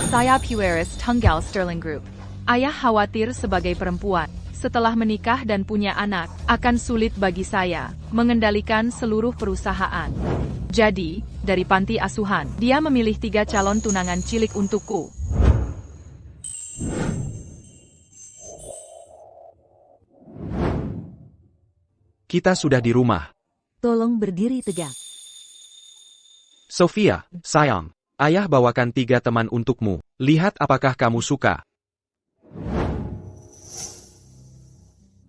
Saya Pueris Tunggal Sterling Group. Ayah khawatir sebagai perempuan, setelah menikah dan punya anak, akan sulit bagi saya mengendalikan seluruh perusahaan. Jadi, dari panti asuhan, dia memilih 3 calon tunangan cilik untukku. Kita sudah di rumah. Tolong berdiri tegak. Sofia, sayang, ayah bawakan 3 teman untukmu. Lihat apakah kamu suka.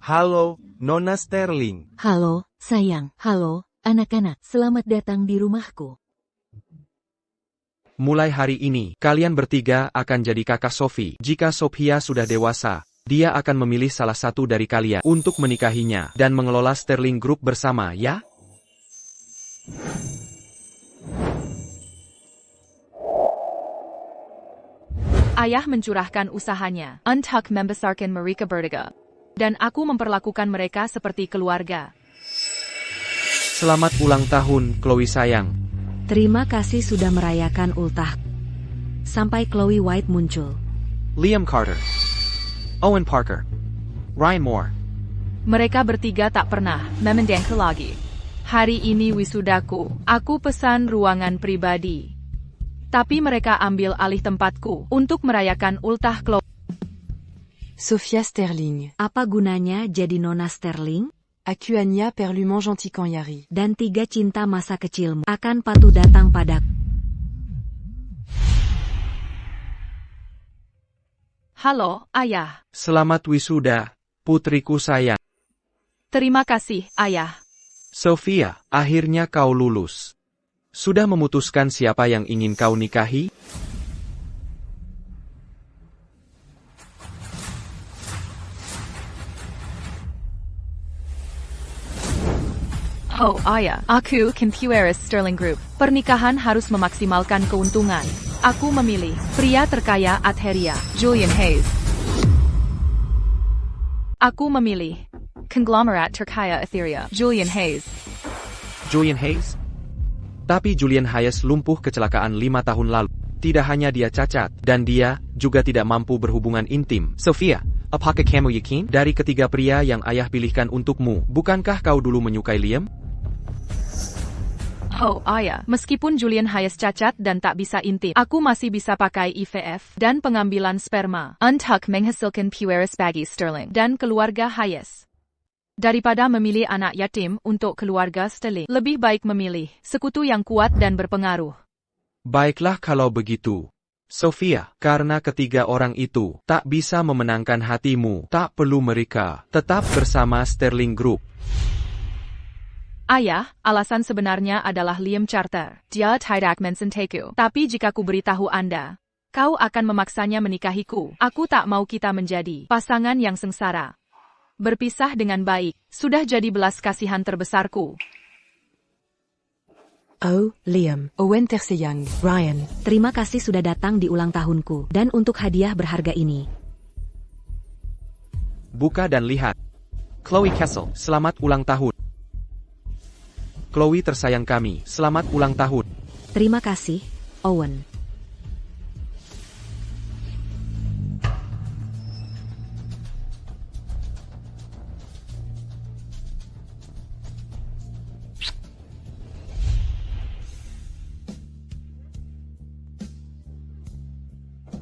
Halo, Nona Sterling. Halo, sayang. Halo, anak-anak. Selamat datang di rumahku. Mulai hari ini, kalian bertiga akan jadi kakak Sophie. Jika Sophia sudah dewasa, dia akan memilih salah satu dari kalian untuk menikahinya dan mengelola Sterling Group bersama, ya? Ayah mencurahkan usahanya untuk membesarkan mereka berdua. Dan aku memperlakukan mereka seperti keluarga. Selamat ulang tahun, Chloe sayang. Terima kasih sudah merayakan ultah. Sampai Chloe White muncul. Liam Carter, Owen Parker, Ryan Moore. Mereka bertiga tak pernah memendengkel lagi. Hari ini wisudaku, aku pesan ruangan pribadi. Tapi mereka ambil alih tempatku untuk merayakan ultah Chloe. Sophia Sterling. Apa gunanya jadi Nona Sterling? Akuania perlument gentil quand yari. Dan 3 cinta masa kecilmu akan patuh datang padaku. Halo, ayah. Selamat wisuda, putriku sayang. Terima kasih, ayah. Sofia, akhirnya kau lulus. Sudah memutuskan siapa yang ingin kau nikahi? Oh ayah, aku Pueris Sterling Group. Pernikahan harus memaksimalkan keuntungan. Aku memilih pria terkaya Adheria, Julian Hayes. Aku memilih konglomerat terkaya Etheria, Julian Hayes. Julian Hayes? Tapi Julian Hayes lumpuh kecelakaan 5 tahun lalu. Tidak hanya dia cacat, dan dia juga tidak mampu berhubungan intim. Sofia, apakah kamu yakin? Dari ketiga pria yang ayah pilihkan untukmu, bukankah kau dulu menyukai Liam? Oh ayah, meskipun Julian Hayes cacat dan tak bisa intim, aku masih bisa pakai IVF dan pengambilan sperma untuk menghasilkan Pueris bagi Sterling dan keluarga Hayes. Daripada memilih anak yatim untuk keluarga Sterling, lebih baik memilih sekutu yang kuat dan berpengaruh. Baiklah kalau begitu. Sofia, karena ketiga orang itu tak bisa memenangkan hatimu, tak perlu mereka tetap bersama Sterling Group. Ayah, alasan sebenarnya adalah Liam Carter. Dia tidak mencintaku. Tapi jika ku beritahu Anda, kau akan memaksanya menikahiku. Aku tak mau kita menjadi pasangan yang sengsara. Berpisah dengan baik, sudah jadi belas kasihan terbesarku. Oh, Liam. Owen Terseyang. Ryan. Terima kasih sudah datang di ulang tahunku. Dan untuk hadiah berharga ini. Buka dan lihat. Chloe Kessel, selamat ulang tahun. Chloe tersayang kami, selamat ulang tahun. Terima kasih, Owen.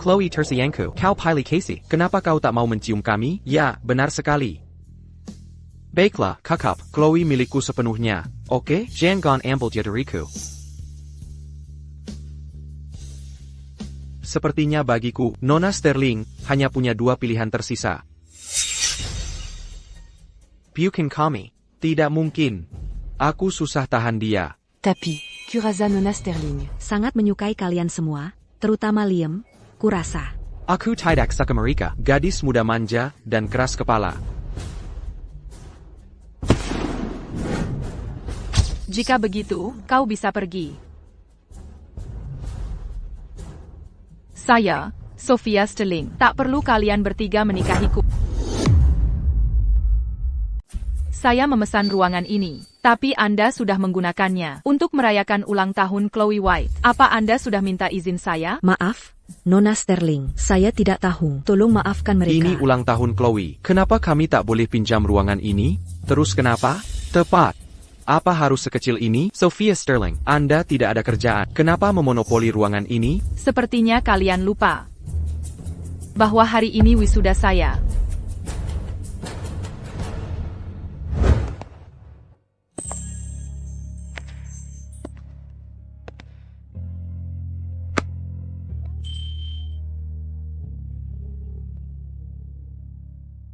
Chloe Tersiangku, kau pilih Casey, kenapa kau tak mau mencium kami? Ya, benar sekali. Baiklah, kakak, Chloe milikku sepenuhnya. Oke, jangan ambil jadiriku. Sepertinya bagiku, Nona Sterling hanya punya 2 pilihan tersisa. Bukan kami. Tidak mungkin. Aku susah tahan dia. Tapi, Curaza Nona Sterling. Sangat menyukai kalian semua, terutama Liam, kurasa. Aku tidak suka mereka, gadis muda manja dan keras kepala. Jika begitu, kau bisa pergi. Saya, Sophia Sterling, tak perlu kalian bertiga menikahiku. Saya memesan ruangan ini. Tapi Anda sudah menggunakannya untuk merayakan ulang tahun Chloe White. Apa Anda sudah minta izin saya? Maaf, Nona Sterling, saya tidak tahu. Tolong maafkan mereka. Ini ulang tahun Chloe. Kenapa kami tak boleh pinjam ruangan ini? Terus kenapa? Tepat. Apa harus sekecil ini? Sophia Sterling, Anda tidak ada kerjaan. Kenapa memonopoli ruangan ini? Sepertinya kalian lupa bahwa hari ini wisuda saya.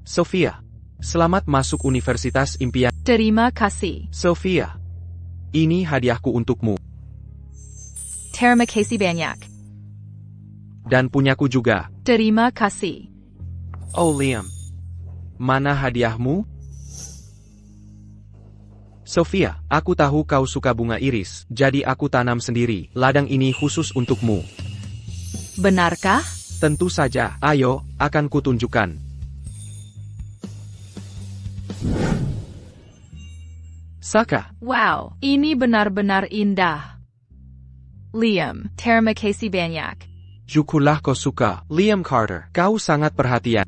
Sophia, selamat masuk Universitas Impian. Terima kasih. Sophia, ini hadiahku untukmu. Terima kasih banyak. Dan punyaku juga. Terima kasih. Oh Liam, mana hadiahmu? Sophia, aku tahu kau suka bunga iris, jadi aku tanam sendiri. Ladang ini khusus untukmu. Benarkah? Tentu saja, ayo, akan kutunjukkan. Saka, Wow, ini benar-benar indah. Liam, terima kasih banyak. syukurlah kau suka. Liam Carter, kau sangat perhatian.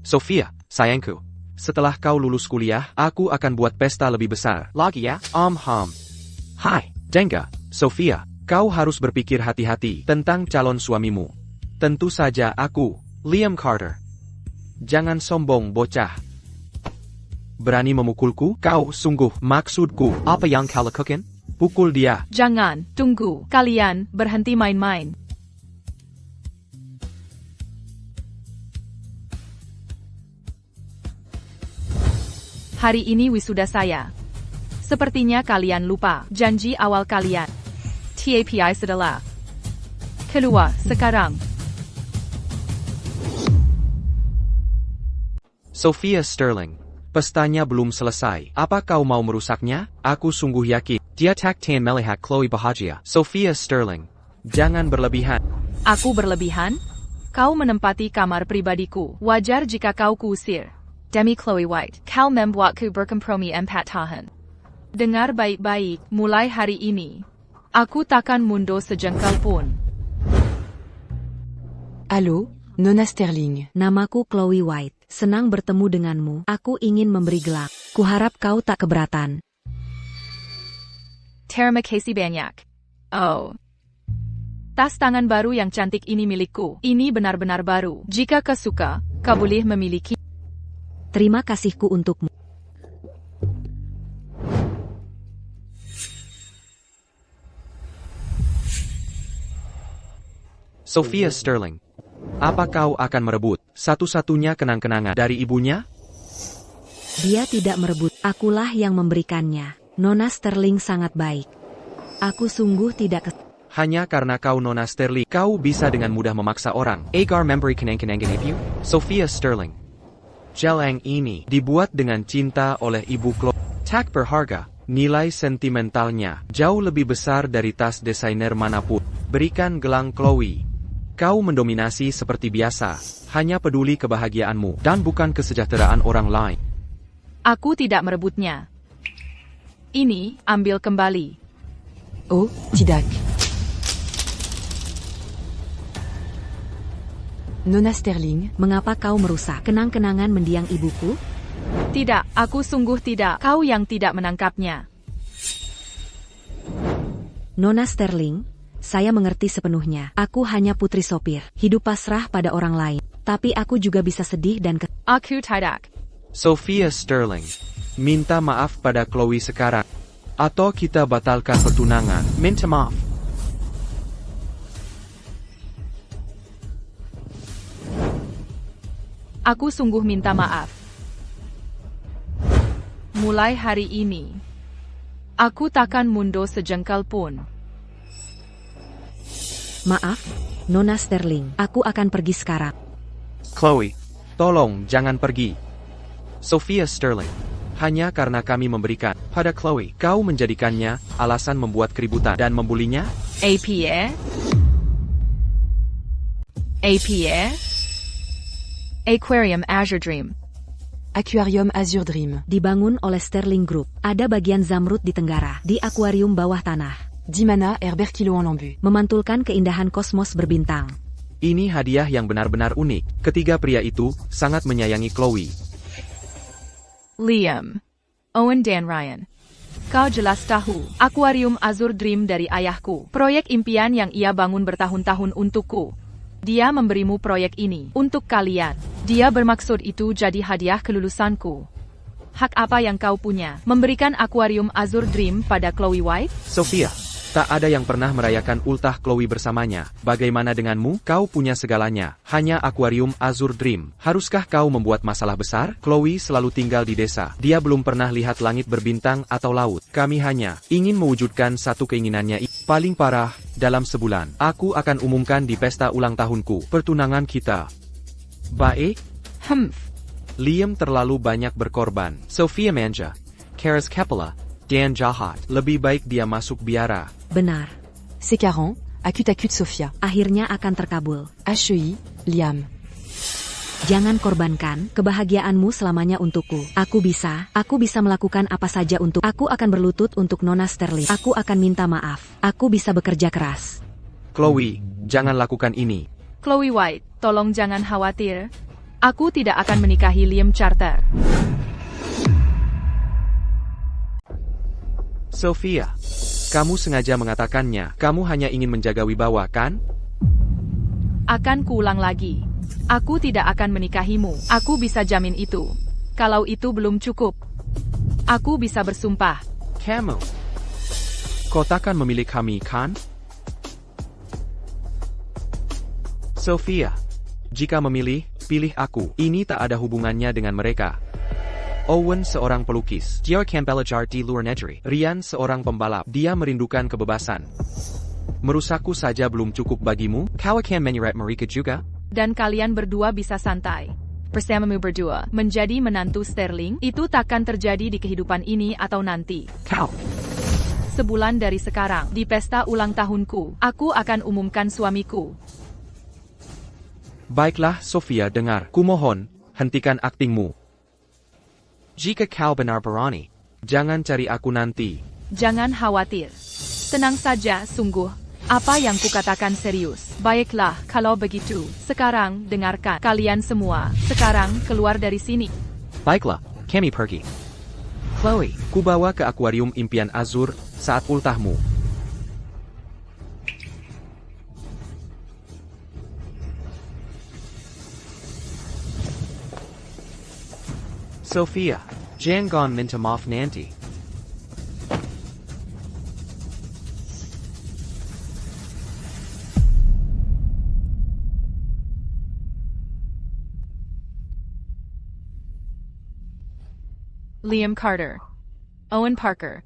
Sophia, sayangku, setelah kau lulus kuliah, aku akan buat pesta lebih besar. Lagi ya? Hai, Jenga, Sophia, kau harus berpikir hati-hati tentang calon suamimu. Tentu saja aku, Liam Carter. Jangan sombong, bocah. Berani memukulku? Kau sungguh, maksudku, apa yang kau lakukan? Pukul dia. Jangan, tunggu. Kalian, berhenti main-main. Hari ini wisuda saya. Sepertinya kalian lupa janji awal kalian. TAPI setelah. Keluar, sekarang. Sophia Sterling, pestanya belum selesai. Apa kau mau merusaknya? Aku sungguh yakin. Dia takkan melihat Chloe bahagia. Sophia Sterling, jangan berlebihan. Aku berlebihan? Kau menempati kamar pribadiku. Wajar jika kau kuusir. Demi Chloe White, kau membuatku berkompromi 4 tahun. Dengar baik-baik, mulai hari ini, aku takkan mundur sejengkal pun. Allô, Nona Sterling. Namaku Chloe White. Senang bertemu denganmu. Aku ingin memberi gelang. Kuharap kau tak keberatan. Terima kasih banyak. Oh. Tas tangan baru yang cantik ini milikku. Ini benar-benar baru. Jika kau suka, kau boleh memiliki. Terima kasihku untukmu. Sophia Sterling, apa kau akan merebut satu-satunya kenang-kenangan dari ibunya? Dia tidak merebut. Akulah yang memberikannya. Nona Sterling sangat baik. Aku sungguh tidak Hanya karena kau Nona Sterling, kau bisa dengan mudah memaksa orang. Agar memberi kenang-kenangan ibu? Sophia Sterling, gelang ini dibuat dengan cinta oleh ibu Chloe. Tak berharga, nilai sentimentalnya jauh lebih besar dari tas desainer manapun. Berikan gelang Chloe. Kau mendominasi seperti biasa, hanya peduli kebahagiaanmu dan bukan kesejahteraan orang lain. Aku tidak merebutnya. Ini, ambil kembali. Oh, tidak. Nona Sterling, Mengapa kau merusak kenang-kenangan mendiang ibuku? Tidak, aku sungguh tidak. Kau yang tidak menangkapnya. Nona Sterling, saya mengerti sepenuhnya. Aku hanya putri sopir. Hidup pasrah pada orang lain. Tapi aku juga bisa sedih dan Aku tidak. Sophia Sterling, minta maaf pada Chloe sekarang. Atau kita batalkan pertunangan. Minta maaf. Aku sungguh minta maaf. Mulai hari ini, aku takkan mundur sejengkal pun. Maaf, Nona Sterling. Aku akan pergi sekarang. Chloe, tolong jangan pergi. Sophia Sterling, hanya karena kami memberikan pada Chloe, kau menjadikannya alasan membuat keributan dan membulinya? APA? APA? Aquarium Azure Dream. Aquarium Azure Dream. Dibangun oleh Sterling Group. Ada bagian zamrud di tenggara, di akuarium bawah tanah. 10 mana Herbert Kilo en lambu. Memantulkan keindahan kosmos berbintang. Ini hadiah yang benar-benar unik. Ketiga pria itu sangat menyayangi Chloe. Liam. Owen dan Ryan. Kau jelas tahu, Aquarium Azure Dream dari ayahku. Proyek impian yang ia bangun bertahun-tahun untukku. Dia memberimu proyek ini untuk kalian. Dia bermaksud itu jadi hadiah kelulusanku. Hak apa yang kau punya? Memberikan Aquarium Azure Dream pada Chloe White? Sophia, tak ada yang pernah merayakan ultah Chloe bersamanya. Bagaimana denganmu? Kau punya segalanya. Hanya Aquarium Azure Dream. Haruskah kau membuat masalah besar? Chloe selalu tinggal di desa. Dia belum pernah lihat langit berbintang atau laut. Kami hanya ingin mewujudkan satu keinginannya. Paling parah, dalam sebulan, aku akan umumkan di pesta ulang tahunku, pertunangan kita. Baik? Liam terlalu banyak berkorban. Sophia manja. Karis Kepala. Dan jahat. Lebih baik dia masuk biara. Benar. C'est 40, Akut Sophia. Akhirnya akan terkabul. HEI, Liam. Jangan korbankan kebahagiaanmu selamanya untukku. Aku bisa melakukan apa saja untuk. Aku akan berlutut untuk Nona Sterling. Aku akan minta maaf. Aku bisa bekerja keras. Chloe, jangan lakukan ini. Chloe White, tolong jangan khawatir. Aku tidak akan menikahi Liam Charter. Sophia, kamu sengaja mengatakannya. Kamu hanya ingin menjaga wibawa, kan? Akan kuulang lagi. Aku tidak akan menikahimu. Aku bisa jamin itu. Kalau itu belum cukup, aku bisa bersumpah. Kamu, kau takkan memilih kami, kan? Sophia, jika memilih, pilih aku. Ini tak ada hubungannya dengan mereka. Owen seorang pelukis. Dia Campbell di luar negeri. Ryan seorang pembalap. Dia merindukan kebebasan. Merusakku saja belum cukup bagimu. Kau akan menyeret mereka juga? Dan kalian berdua bisa santai. Bersamamu berdua, menjadi menantu Sterling, itu takkan terjadi di kehidupan ini atau nanti. Kau. Sebulan dari sekarang, di pesta ulang tahunku, aku akan umumkan suamiku. Baiklah, Sophia, dengar. Kumohon, hentikan aktingmu. Jika kau benar berani, jangan cari aku nanti. Jangan khawatir. Tenang saja, sungguh. Apa yang kukatakan serius. Baiklah, kalau begitu. Sekarang, dengarkan. Kalian semua, sekarang, keluar dari sini. Baiklah, kami pergi. Chloe, kubawa ke akuarium impian Azur saat ultahmu. Sophia, jangan minta maaf nanti. Liam Carter, Owen Parker,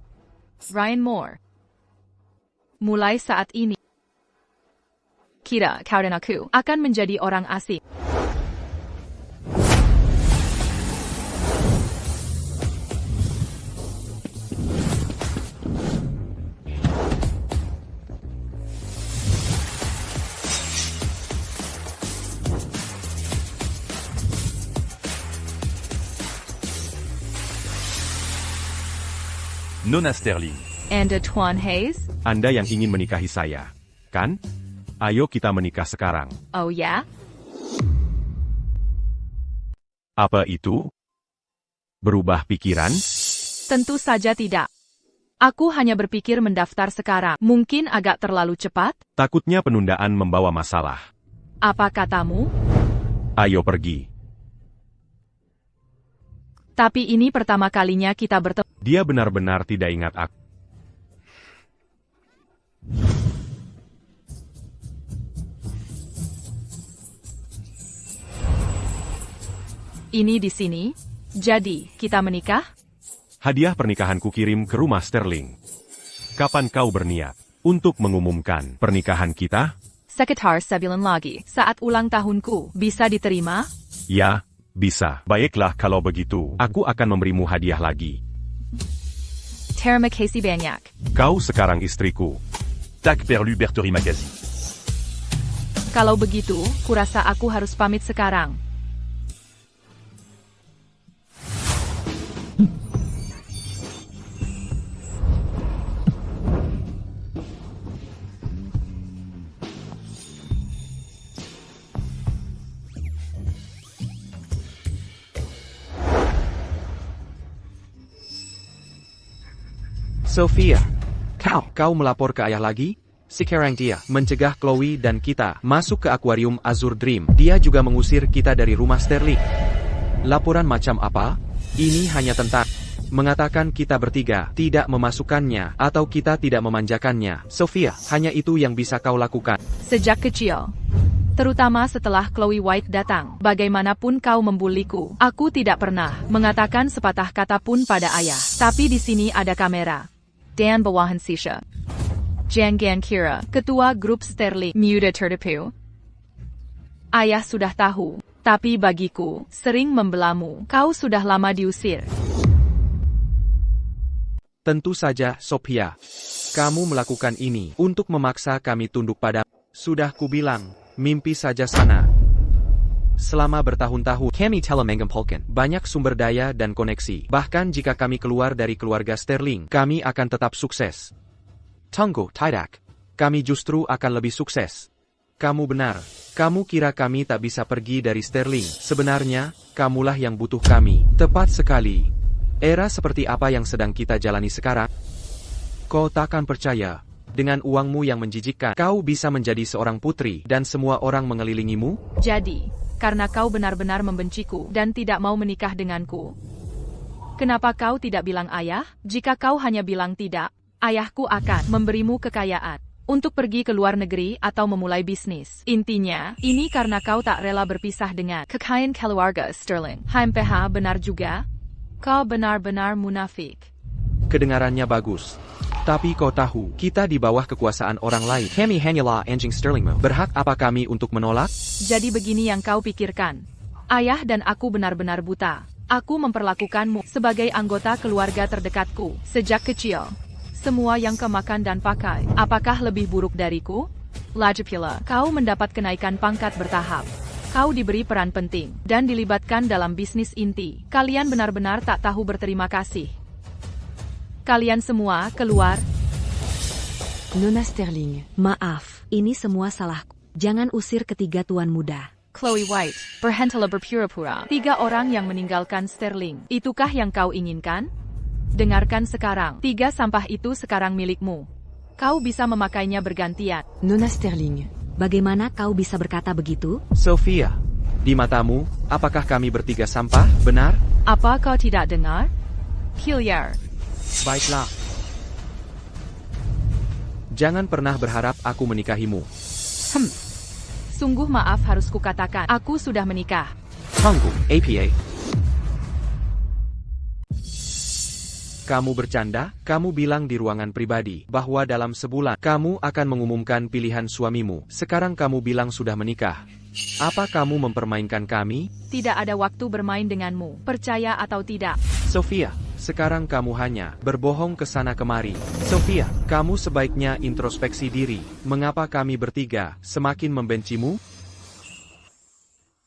Ryan Moore. Mulai saat ini, kau dan aku akan menjadi orang asing. Nona Sterling. Anda Tuan Hayes? Anda yang ingin menikahi saya, kan? Ayo kita menikah sekarang. Oh ya? Apa itu? Berubah pikiran? Tentu saja tidak. Aku hanya berpikir mendaftar sekarang. Mungkin agak terlalu cepat? Takutnya penundaan membawa masalah. Apa katamu? Ayo pergi. Tapi ini pertama kalinya kita bertemu. Dia benar-benar tidak ingat aku. Ini di sini? Jadi, kita menikah? Hadiah pernikahan kukirim ke rumah Sterling. Kapan kau berniat untuk mengumumkan pernikahan kita? Sekitar sebulan lagi, saat ulang tahunku, bisa diterima? Ya, bisa. Baiklah kalau begitu, aku akan memberimu hadiah lagi. Terima kasih banyak. Kau sekarang istriku. Tak perlu berterima kasih. Kalau begitu, kurasa aku harus pamit sekarang. Sophia, kau melapor ke ayah lagi? Sekarang dia mencegah Chloe dan kita masuk ke akuarium Azure Dream. Dia juga mengusir kita dari rumah Sterling. Laporan macam apa? Ini hanya tentang mengatakan kita bertiga tidak memasukkannya atau kita tidak memanjakannya. Sophia, hanya itu yang bisa kau lakukan. Sejak kecil, terutama setelah Chloe White datang, bagaimanapun kau membuliku, aku tidak pernah mengatakan sepatah kata pun pada ayah. Tapi di sini ada kamera. Dan bawahan Sisha. Jangan kira, ketua grup Sterling, muda tertipu. Ayah sudah tahu, tapi bagiku, sering membelamu. Kau sudah lama diusir. Tentu saja, Sophia. Kamu melakukan ini untuk memaksa kami tunduk pada. Sudah kubilang, mimpi saja sana. Selama bertahun-tahun, kami telah mengumpulkan banyak sumber daya dan koneksi. Bahkan jika kami keluar dari keluarga Sterling, kami akan tetap sukses. Tunggu, tidak. Kami justru akan lebih sukses. Kamu benar. Kamu kira kami tak bisa pergi dari Sterling. Sebenarnya, kamulah yang butuh kami. Tepat sekali. Era seperti apa yang sedang kita jalani sekarang? Kau takkan percaya. Dengan uangmu yang menjijikkan, kau bisa menjadi seorang putri dan semua orang mengelilingimu? Jadi, karena kau benar-benar membenciku dan tidak mau menikah denganku. Kenapa kau tidak bilang ayah? Jika kau hanya bilang tidak, ayahku akan memberimu kekayaan untuk pergi ke luar negeri atau memulai bisnis. Intinya, ini karena kau tak rela berpisah dengan kekayaan keluarga Sterling. HMPH benar juga? Kau benar-benar munafik. Kedengarannya bagus. Tapi kau tahu, kita di bawah kekuasaan orang lain. Kami hanyalah anjing Sterlingmu. Berhak apa kami untuk menolak? Jadi begini yang kau pikirkan. Ayah dan aku benar-benar buta. Aku memperlakukanmu sebagai anggota keluarga terdekatku sejak kecil. Semua yang kau makan dan pakai, apakah lebih buruk dariku? Lagi pula, kau mendapat kenaikan pangkat bertahap. Kau diberi peran penting dan dilibatkan dalam bisnis inti. Kalian benar-benar tak tahu berterima kasih. Kalian semua keluar. Nona Sterling. Maaf, ini semua salahku. Jangan usir ketiga tuan muda. Chloe White, berhentilah berpura-pura. 3 orang yang meninggalkan Sterling. Itukah yang kau inginkan? Dengarkan sekarang. 3 sampah itu sekarang milikmu. Kau bisa memakainya bergantian. Nona Sterling. Bagaimana kau bisa berkata begitu? Sophia, di matamu, apakah kami bertiga sampah, benar? Apa kau tidak dengar? Hilliard. Baiklah. Jangan pernah berharap aku menikahimu. Sungguh maaf harus kukatakan, aku sudah menikah. Tunggu, APA. Kamu bercanda? Kamu bilang di ruangan pribadi bahwa dalam sebulan kamu akan mengumumkan pilihan suamimu. Sekarang kamu bilang sudah menikah. Apa kamu mempermainkan kami? Tidak ada waktu bermain denganmu, percaya atau tidak. Sophia, sekarang kamu hanya berbohong ke sana kemari. Sophia, kamu sebaiknya introspeksi diri. Mengapa kami bertiga semakin membencimu?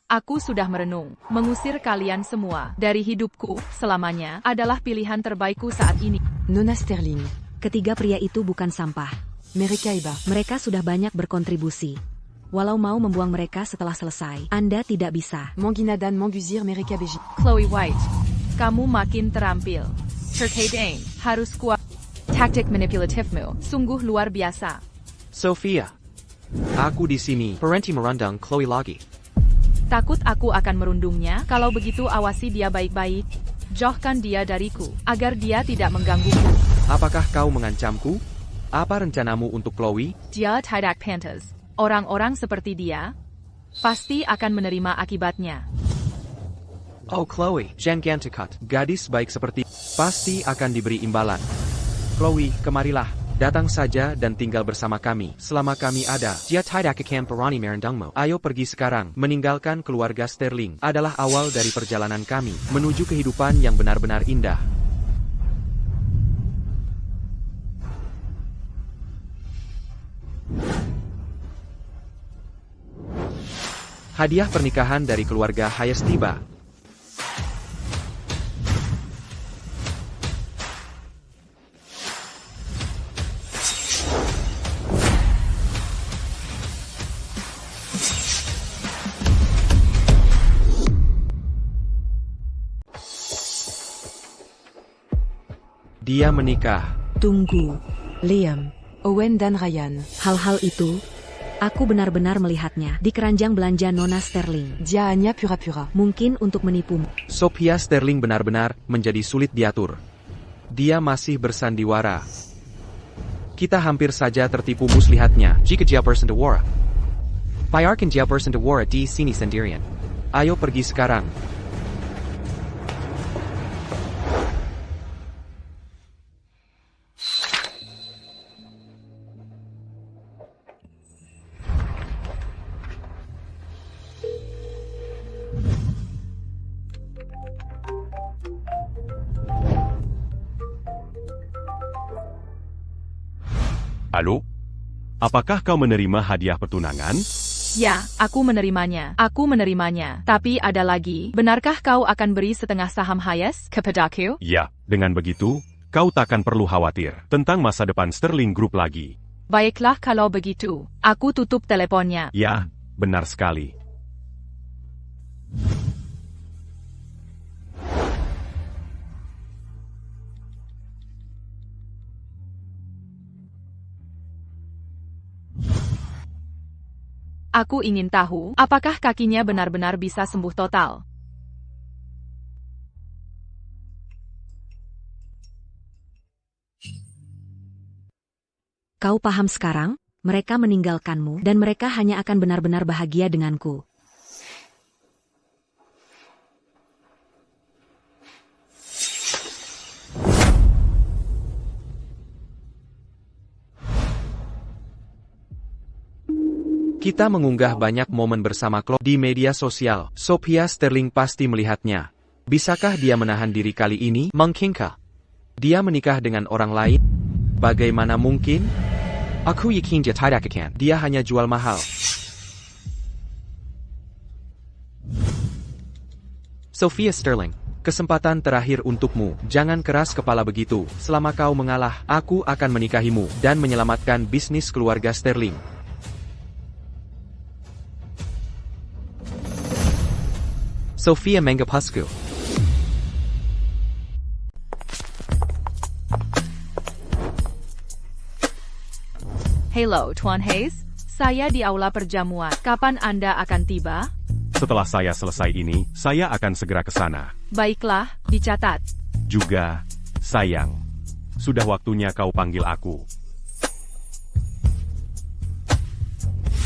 Aku sudah merenung. Mengusir kalian semua dari hidupku selamanya adalah pilihan terbaikku saat ini. Nona Sterling. Ketiga pria itu bukan sampah. Mereka iba. Mereka sudah banyak berkontribusi. Walau mau membuang mereka setelah selesai, Anda tidak bisa. Manguinadan Manguzir Mereka Beji. Chloe White, kamu makin terampil. Terkadang harus kuat. Taktik manipulatifmu sungguh luar biasa. Sophia, aku di sini. Parenti merundang Chloe lagi. Takut aku akan merundungnya? Kalau begitu awasi dia baik-baik. Jauhkan dia dariku, agar dia tidak menggangguku. Apakah kau mengancamku? Apa rencanamu untuk Chloe? Dia tidak pantas. Orang-orang seperti dia pasti akan menerima akibatnya. Oh Chloe, jangan dekat. Gadis baik seperti pasti akan diberi imbalan. Chloe, kemarilah. Datang saja dan tinggal bersama kami. Selama kami ada, dia tidak akan berani merendangmu. Ayo pergi sekarang. Meninggalkan keluarga Sterling adalah awal dari perjalanan kami menuju kehidupan yang benar-benar indah. Hadiah pernikahan dari keluarga Hayes tiba. Dia menikah. Tunggu, Liam. Owen dan Ryan. Hal-hal itu, aku benar-benar melihatnya di keranjang belanja Nona Sterling. Dia hanya pura-pura. Mungkin untuk menipumu. Sophia Sterling benar-benar menjadi sulit diatur. Dia masih bersandiwara. Kita hampir saja tertipu muslihatnya. Jika dia bersendewara. Biarkan dia bersendewara di sini sendirian. Ayo pergi sekarang. Halo? Apakah kau menerima hadiah pertunangan? Ya, aku menerimanya. Aku menerimanya. Tapi ada lagi. Benarkah kau akan beri setengah saham Hayes kepadaku? Ya, dengan begitu, kau takkan perlu khawatir tentang masa depan Sterling Group lagi. Baiklah kalau begitu. Aku tutup teleponnya. Ya, benar sekali. Aku ingin tahu, apakah kakinya benar-benar bisa sembuh total? Kau paham sekarang? Mereka meninggalkanmu dan mereka hanya akan benar-benar bahagia denganku. Kita mengunggah banyak momen bersama Chloe di media sosial. Sophia Sterling pasti melihatnya. Bisakah dia menahan diri kali ini? Mungkinkah dia menikah dengan orang lain? Bagaimana mungkin? Aku yakin dia tidak akan. Dia hanya jual mahal. Sophia Sterling, kesempatan terakhir untukmu. Jangan keras kepala begitu. Selama kau mengalah, aku akan menikahimu dan menyelamatkan bisnis keluarga Sterling. Sophia Mangapusku. Hello, Tuan Hayes. Saya di aula perjamuan. Kapan Anda akan tiba? Setelah saya selesai ini, saya akan segera ke sana. Baiklah, dicatat. Juga, sayang, sudah waktunya kau panggil aku.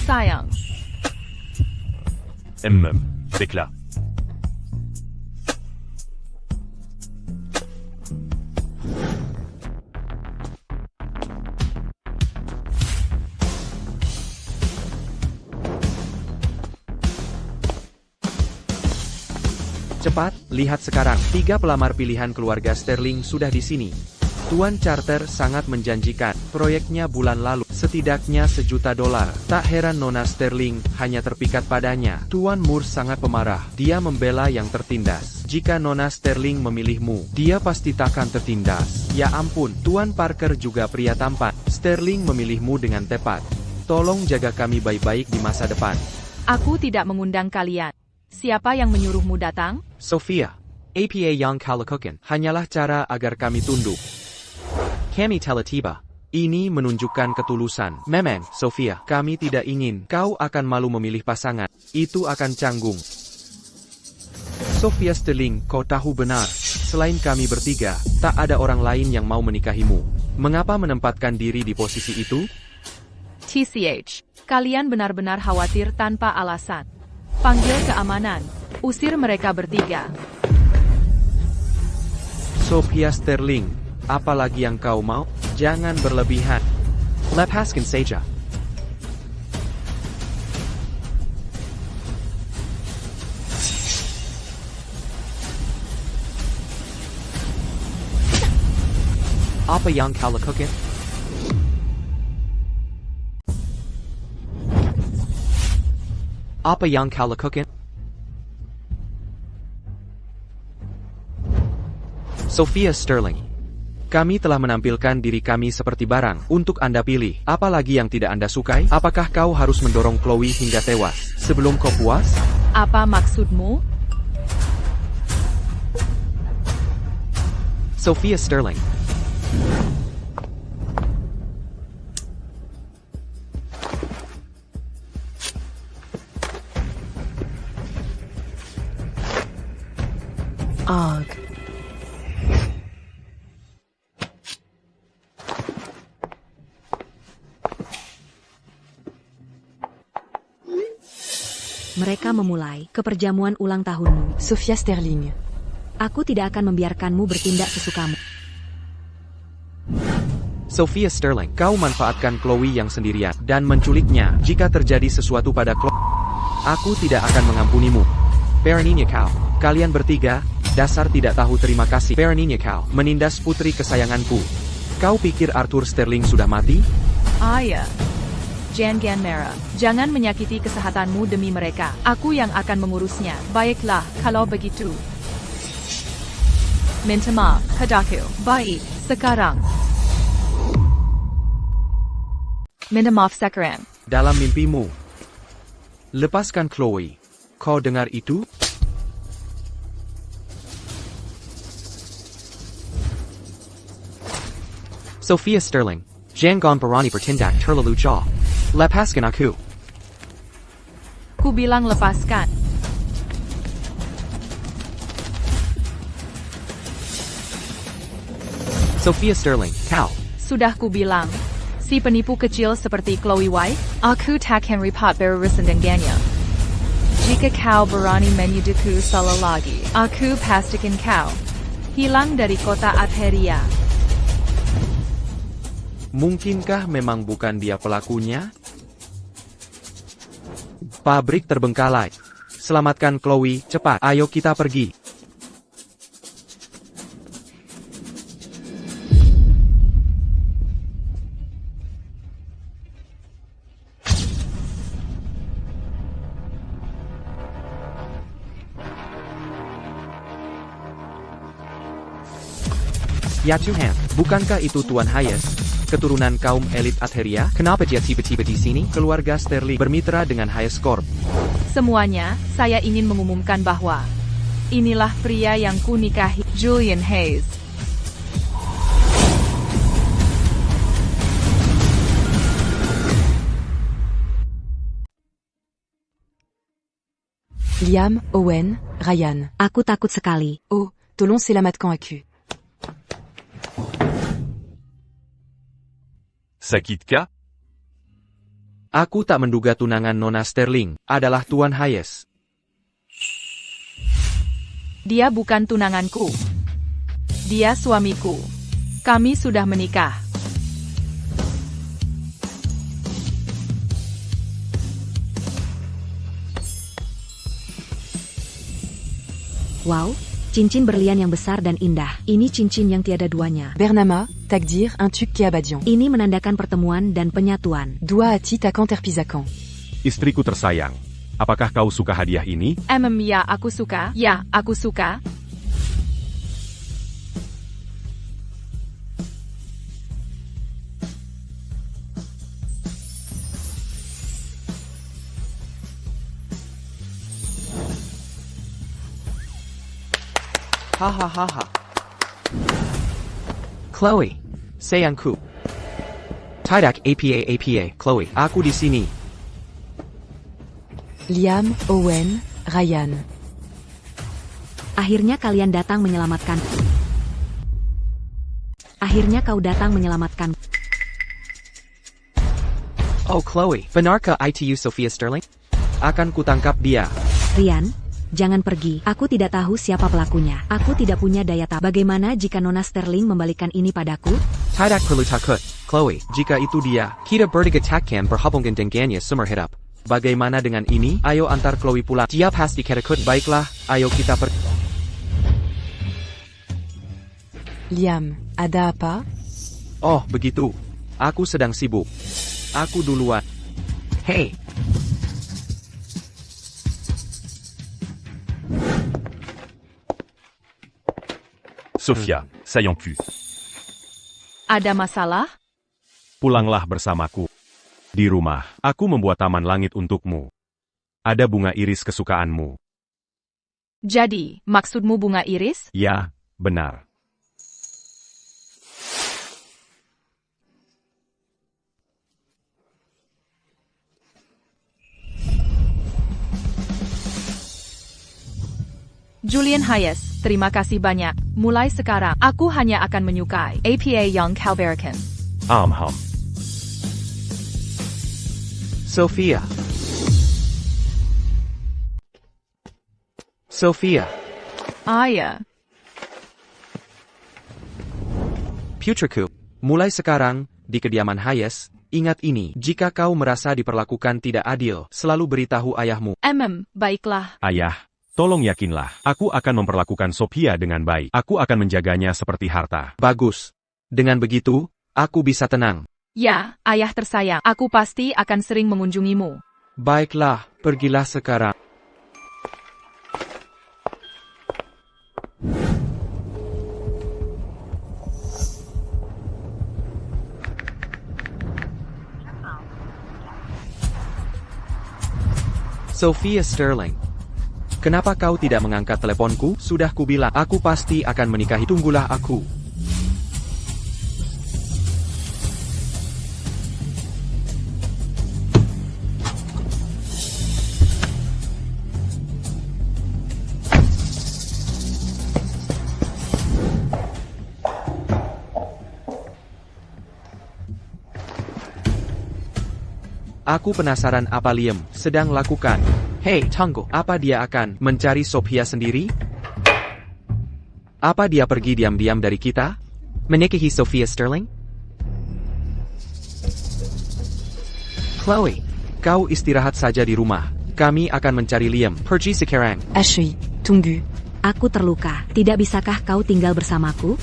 Sayang. Baiklah. Cepat, lihat sekarang. 3 pelamar pilihan keluarga Sterling sudah di sini. Tuan Charter sangat menjanjikan. Proyeknya bulan lalu. Setidaknya $1 juta. Tak heran Nona Sterling hanya terpikat padanya. Tuan Moore sangat pemarah. Dia membela yang tertindas. Jika Nona Sterling memilihmu, dia pasti takkan tertindas. Ya ampun, Tuan Parker juga pria tampan. Sterling memilihmu dengan tepat. Tolong jaga kami baik-baik di masa depan. Aku tidak mengundang kalian. Siapa yang menyuruhmu datang? Sophia, APA yang kau lakukan hanyalah cara agar kami tunduk. Kami telah tiba. Ini menunjukkan ketulusan. Memang, Sophia, kami tidak ingin kau akan malu memilih pasangan. Itu akan canggung. Sophia Sterling, kau tahu benar. Selain kami bertiga, tak ada orang lain yang mau menikahimu. Mengapa menempatkan diri di posisi itu? TCH, kalian benar-benar khawatir tanpa alasan. Panggil keamanan. Usir mereka bertiga. Sophia Sterling, apa lagi yang kau mau? Jangan berlebihan. Lepaskan saja. Apa yang kau lakukan? Apa yang kau lakukan? Sophia Sterling, kami telah menampilkan diri kami seperti barang untuk Anda pilih. Apa lagi yang tidak Anda sukai? Apakah kau harus mendorong Chloe hingga tewas sebelum kau puas? Apa maksudmu? Sophia Sterling, Ugh. Mereka memulai keperjamuan ulang tahunmu. Sophia Sterling. Aku tidak akan membiarkanmu bertindak sesukamu. Sophia Sterling, kau manfaatkan Chloe yang sendirian dan menculiknya. Jika terjadi sesuatu pada Chloe, aku tidak akan mengampunimu. Beraninya kau. Kalian bertiga, dasar tidak tahu terima kasih. Beraninya kau menindas putri kesayanganku. Kau pikir Arthur Sterling sudah mati? Ya. Jangan merah. Jangan menyakiti kesehatanmu demi mereka. Aku yang akan mengurusnya. Baiklah, kalau begitu. Minta maaf, padaku. Baik, sekarang. Minta maaf sekarang. Dalam mimpimu. Lepaskan Chloe. Kau dengar itu? Sophia Sterling, jangan berani bertindak terlalu jauh. Lepaskan aku. Ku bilang lepaskan. Sophia Sterling, kau. Sudah ku bilang. Si penipu kecil seperti Chloe White, aku takkan repot berurusan dengannya. Jika kau berani menyuduhku salah lagi, aku pastikan kau hilang dari kota Atheria. Mungkinkah memang bukan dia pelakunya? Pabrik terbengkalai. Selamatkan Chloe, cepat. Ayo kita pergi. Ya Tuhan, bukankah itu Tuan Hayes, keturunan kaum elit Atheria? Kenapa dia tiba-tiba di sini? Keluarga Sterling bermitra dengan Hayes Corp. Semuanya, saya ingin mengumumkan bahwa inilah pria yang ku nikahi, Julian Hayes. Liam, Owen, Ryan. Aku takut sekali. Oh, Tolon Selamat quand accu. Sakitkah? Aku tak menduga tunangan Nona Sterling adalah Tuan Hayes. Dia bukan tunanganku. Dia suamiku. Kami sudah menikah. Wow, cincin berlian yang besar dan indah. Ini cincin yang tiada duanya. Bernama, Takdir, un tuc qui abadion. Ini menandakan pertemuan dan penyatuan. Dua Ati Takan Terpisakan. Istriku tersayang, apakah kau suka hadiah ini? Ya, aku suka. Ya, aku suka. Hahaha. Chloe, sayangku. Tidak apa, Chloe. Aku di sini. Liam, Owen, Ryan. Akhirnya kalian datang menyelamatkan. Akhirnya kau datang menyelamatkan. Oh Chloe, benarkah itu Sophia Sterling? Akan kutangkap dia. Ryan, jangan pergi. Aku tidak tahu siapa pelakunya. Aku tidak punya daya tahan. Bagaimana jika Nona Sterling membalikan ini padaku? Tidak perlu takut, Chloe. Jika itu dia, kita bertiga takkan berhubungan dengannya seumur hidup. Bagaimana dengan ini? Ayo antar Chloe pulang. Dia pasti ketakut. Baiklah, ayo kita pergi. Liam, ada apa? Oh, begitu. Aku sedang sibuk. Aku duluan. Hey. Sophia, sayangku. Ada masalah? Pulanglah bersamaku. Di rumah, aku membuat taman langit untukmu. Ada bunga iris kesukaanmu. Jadi, maksudmu bunga iris? Ya, benar. Julian Hayes, terima kasih banyak. Mulai sekarang, aku hanya akan menyukai APA Young Calverican. Sophia. Sophia. Ayah. Putriku. Mulai sekarang, di kediaman Hayes, ingat ini, jika kau merasa diperlakukan tidak adil, selalu beritahu ayahmu. Baiklah. Ayah, tolong yakinlah, aku akan memperlakukan Sophia dengan baik. Aku akan menjaganya seperti harta. Bagus. Dengan begitu, aku bisa tenang. Ya, ayah tersayang, aku pasti akan sering mengunjungimu. Baiklah, pergilah sekarang. Sophia Sterling. Kenapa kau tidak mengangkat teleponku? Sudah kubilang, aku pasti akan menikahi. Tunggulah aku. Aku penasaran apa Liam sedang lakukan. Hei, tunggu, apa dia akan mencari Sophia sendiri? Apa dia pergi diam-diam dari kita? Menikahi Sophia Sterling? Chloe, kau istirahat saja di rumah. Kami akan mencari Liam. Pergi sekarang. Ashui, tunggu. Aku terluka. Tidak bisakah kau tinggal bersamaku?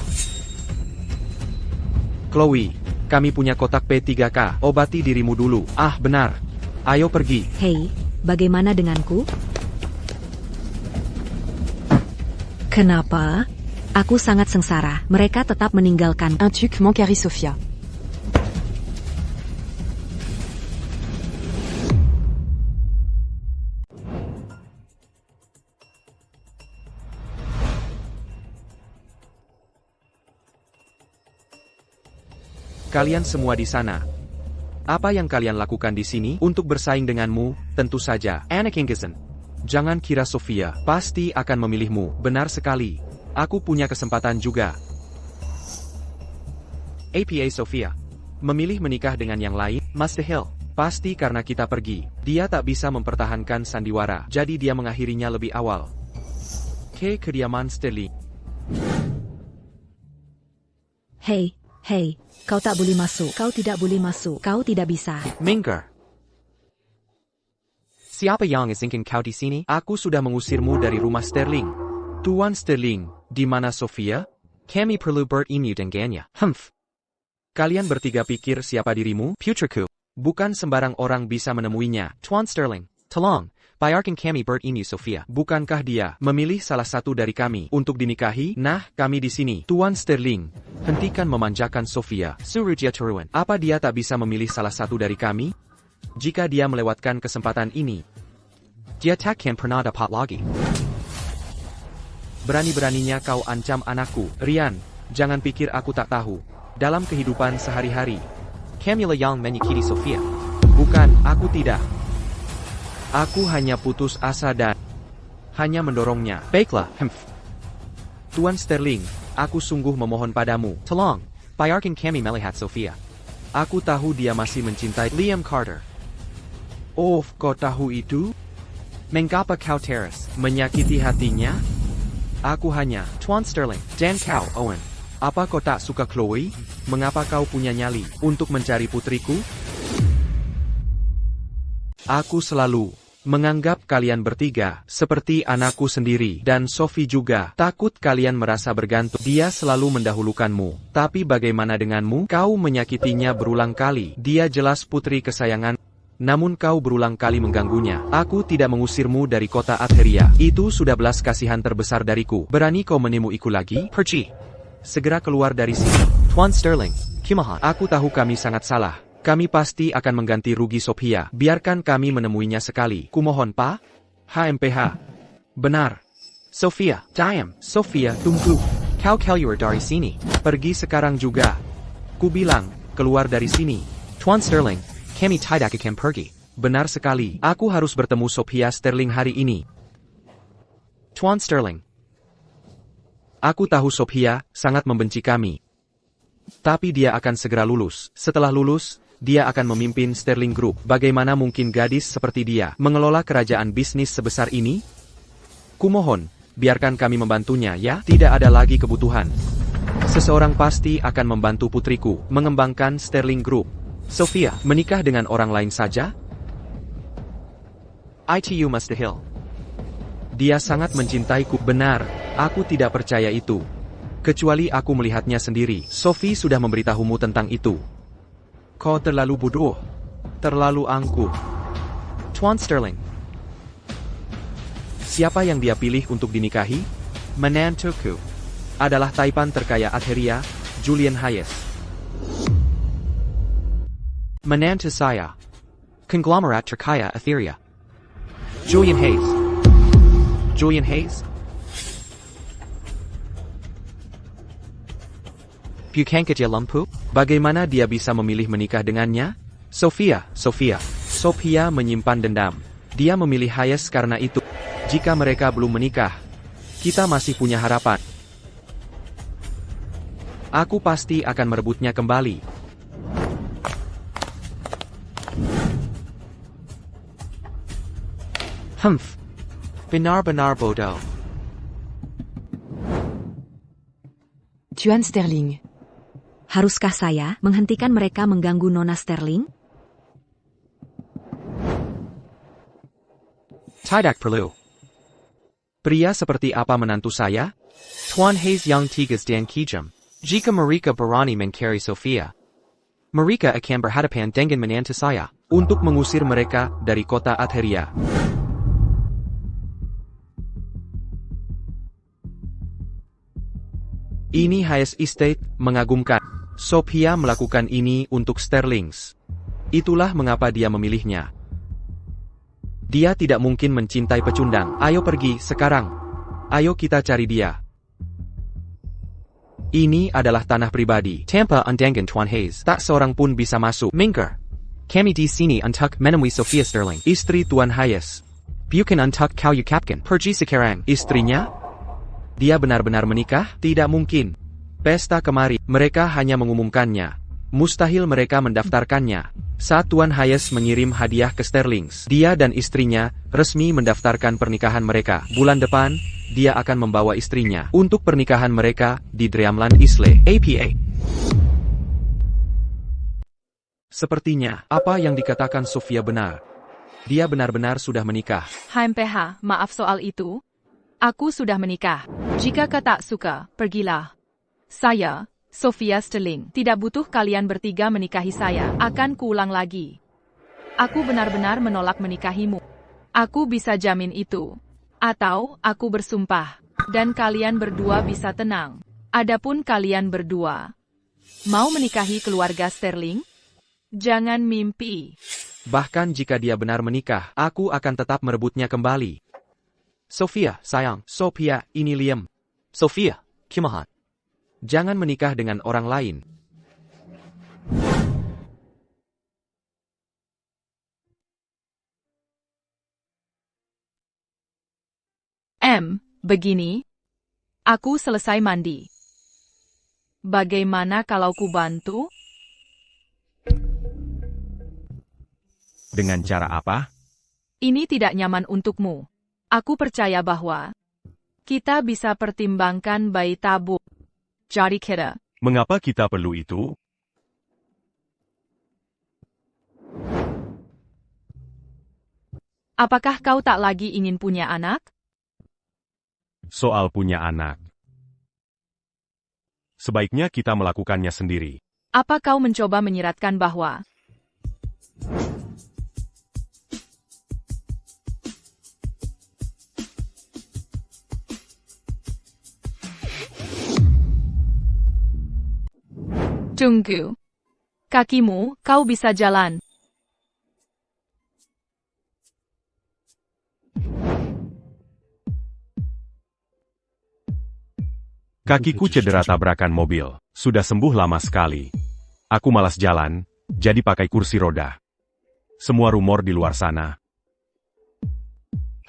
Chloe, kami punya kotak P3K. Obati dirimu dulu. Ah, benar. Ayo pergi. Hei, bagaimana denganku? Kenapa? Aku sangat sengsara. Mereka tetap meninggalkan. Un tuc Mancari Sophia. Kalian semua di sana. Apa yang kalian lakukan di sini untuk bersaing denganmu? Tentu saja, Anna Kingston. Jangan kira Sophia pasti akan memilihmu. Benar sekali. Aku punya kesempatan juga. APA Sophia memilih menikah dengan yang lain. Mustahil. Pasti karena kita pergi. Dia tak bisa mempertahankan sandiwara. Jadi dia mengakhirinya lebih awal. Ke kediaman Sterling. Hei, kau tak boleh masuk. Kau tidak boleh masuk. Kau tidak bisa. Minggir. Siapa yang izinkan kau di sini? Aku sudah mengusirmu dari rumah Sterling. Tuan Sterling, di mana Sophia? Kami perlu bertemu dengannya. Kalian bertiga pikir siapa dirimu? Putriku. Bukan sembarang orang bisa menemuinya. Tuan Sterling, tolong, biarkan kami bertemu Sophia. Bukankah dia memilih salah satu dari kami untuk dinikahi? Nah, kami di sini. Tuan Sterling, hentikan memanjakan Sophia. Suruhnya turun. Apa dia tak bisa memilih salah satu dari kami? Jika dia melewatkan kesempatan ini, dia takkan pernah dapat lagi. Berani-beraninya kau ancam anakku. Rian, jangan pikir aku tak tahu. Dalam kehidupan sehari-hari, Camilla yang menyakiti Sophia. Bukan, aku tidak. Aku hanya putus asa dan hanya mendorongnya. Baiklah, Tuan Sterling, aku sungguh memohon padamu. Tolong, biarkan kami melihat Sophia. Aku tahu dia masih mencintai Liam Carter. Oh, kau tahu itu? Mengapa kau teras menyakiti hatinya? Aku hanya Tuan Sterling dan kau, Owen. Apa kau tak suka Chloe? Mengapa kau punya nyali untuk mencari putriku? Aku selalu menganggap kalian bertiga seperti anakku sendiri dan Sophie juga. Takut kalian merasa bergantung. Dia selalu mendahulukanmu. Tapi bagaimana denganmu? Kau menyakitinya berulang kali. Dia jelas putri kesayangan. Namun kau berulang kali mengganggunya. Aku tidak mengusirmu dari kota Atheria. Itu sudah belas kasihan terbesar dariku. Berani kau menemuiku lagi? Pergi. Segera keluar dari sini. Tuan Sterling, Kimahan. Aku tahu kami sangat salah. Kami pasti akan mengganti rugi Sophia. Biarkan kami menemuinya sekali. Kumohon, Pak. HMPH. Benar. Sophia, diam. Sophia, tunggu. Kau keluar dari sini. Pergi sekarang juga. Kubilang, keluar dari sini. Tuan Sterling, kami tidak akan pergi. Benar sekali. Aku harus bertemu Sophia Sterling hari ini. Tuan Sterling, Aku tahu Sophia sangat membenci kami. Tapi dia akan segera lulus. Setelah lulus, dia akan memimpin Sterling Group. Bagaimana mungkin gadis seperti dia mengelola kerajaan bisnis sebesar ini? Kumohon, biarkan kami membantunya ya. Tidak ada lagi kebutuhan. Seseorang pasti akan membantu putriku mengembangkan Sterling Group. Sophia, menikah dengan orang lain saja? Itu mustahil. Dia sangat mencintaiku. Benar, aku tidak percaya itu. Kecuali aku melihatnya sendiri. Sophie sudah memberitahumu tentang itu. Kau terlalu bodoh. Terlalu angkuh. Tuan Sterling. Siapa yang dia pilih untuk dinikahi? Menantuku. Adalah taipan terkaya Atheria, Julian Hayes. Menantu saya. Konglomerat terkaya Atheria. Julian Hayes. Julian Hayes? Bukan kecil lempu? Bagaimana dia bisa memilih menikah dengannya? Sophia menyimpan dendam. Dia memilih Hayes karena itu. Jika mereka belum menikah, kita masih punya harapan. Aku pasti akan merebutnya kembali. Benar-benar bodoh. Tuan Sterling. Haruskah saya menghentikan mereka mengganggu Nona Sterling? Tidak perlu. Pria seperti apa menantu saya? Tuan Hayes yang tigas dan kejam. Jika mereka berani mencari Sophia, mereka akan berhadapan dengan menantu saya untuk mengusir mereka dari kota Atheria. Ini Hayes Estate mengagumkan. Sophia melakukan ini untuk Sterlings. Itulah mengapa dia memilihnya. Dia tidak mungkin mencintai pecundang. Ayo pergi sekarang. Ayo kita cari dia. Ini adalah tanah pribadi. Tanpa undangan Tuan Hayes, tak seorang pun bisa masuk. Minggir. Kami di sini untuk menemui Sophia Sterling, istri Tuan Hayes. Bukan untuk kau ucapkan. Pergi sekarang. Istrinya? Dia benar-benar menikah? Tidak mungkin. Pesta kemari, mereka hanya mengumumkannya. Mustahil mereka mendaftarkannya. Saat Tuan Hayes mengirim hadiah ke Sterlings, dia dan istrinya resmi mendaftarkan pernikahan mereka. Bulan depan, dia akan membawa istrinya untuk pernikahan mereka di Dreamland Isle, APA. Sepertinya, apa yang dikatakan Sophia benar. Dia benar-benar sudah menikah. HMPH, maaf soal itu. Aku sudah menikah. Jika kau tak suka, pergilah. Saya, Sophia Sterling, tidak butuh kalian bertiga menikahi saya. Akan kuulang lagi. Aku benar-benar menolak menikahimu. Aku bisa jamin itu. Atau, aku bersumpah. Dan kalian berdua bisa tenang. Adapun kalian berdua, mau menikahi keluarga Sterling? Jangan mimpi. Bahkan jika dia benar menikah, aku akan tetap merebutnya kembali. Sophia, sayang. Sophia, ini Liam. Sophia, kumaha? Jangan menikah dengan orang lain. Begini. Aku selesai mandi. Bagaimana kalau ku bantu? Dengan cara apa? Ini tidak nyaman untukmu. Aku percaya bahwa kita bisa pertimbangkan bayi tabung. Jadi kita. Mengapa kita perlu itu? Apakah kau tak lagi ingin punya anak? Soal punya anak. Sebaiknya kita melakukannya sendiri. Apa kau mencoba menyiratkan bahwa tunggu. Kakimu, kau bisa jalan. Kakiku cedera tabrakan mobil. Sudah sembuh lama sekali. Aku malas jalan, jadi pakai kursi roda. Semua rumor di luar sana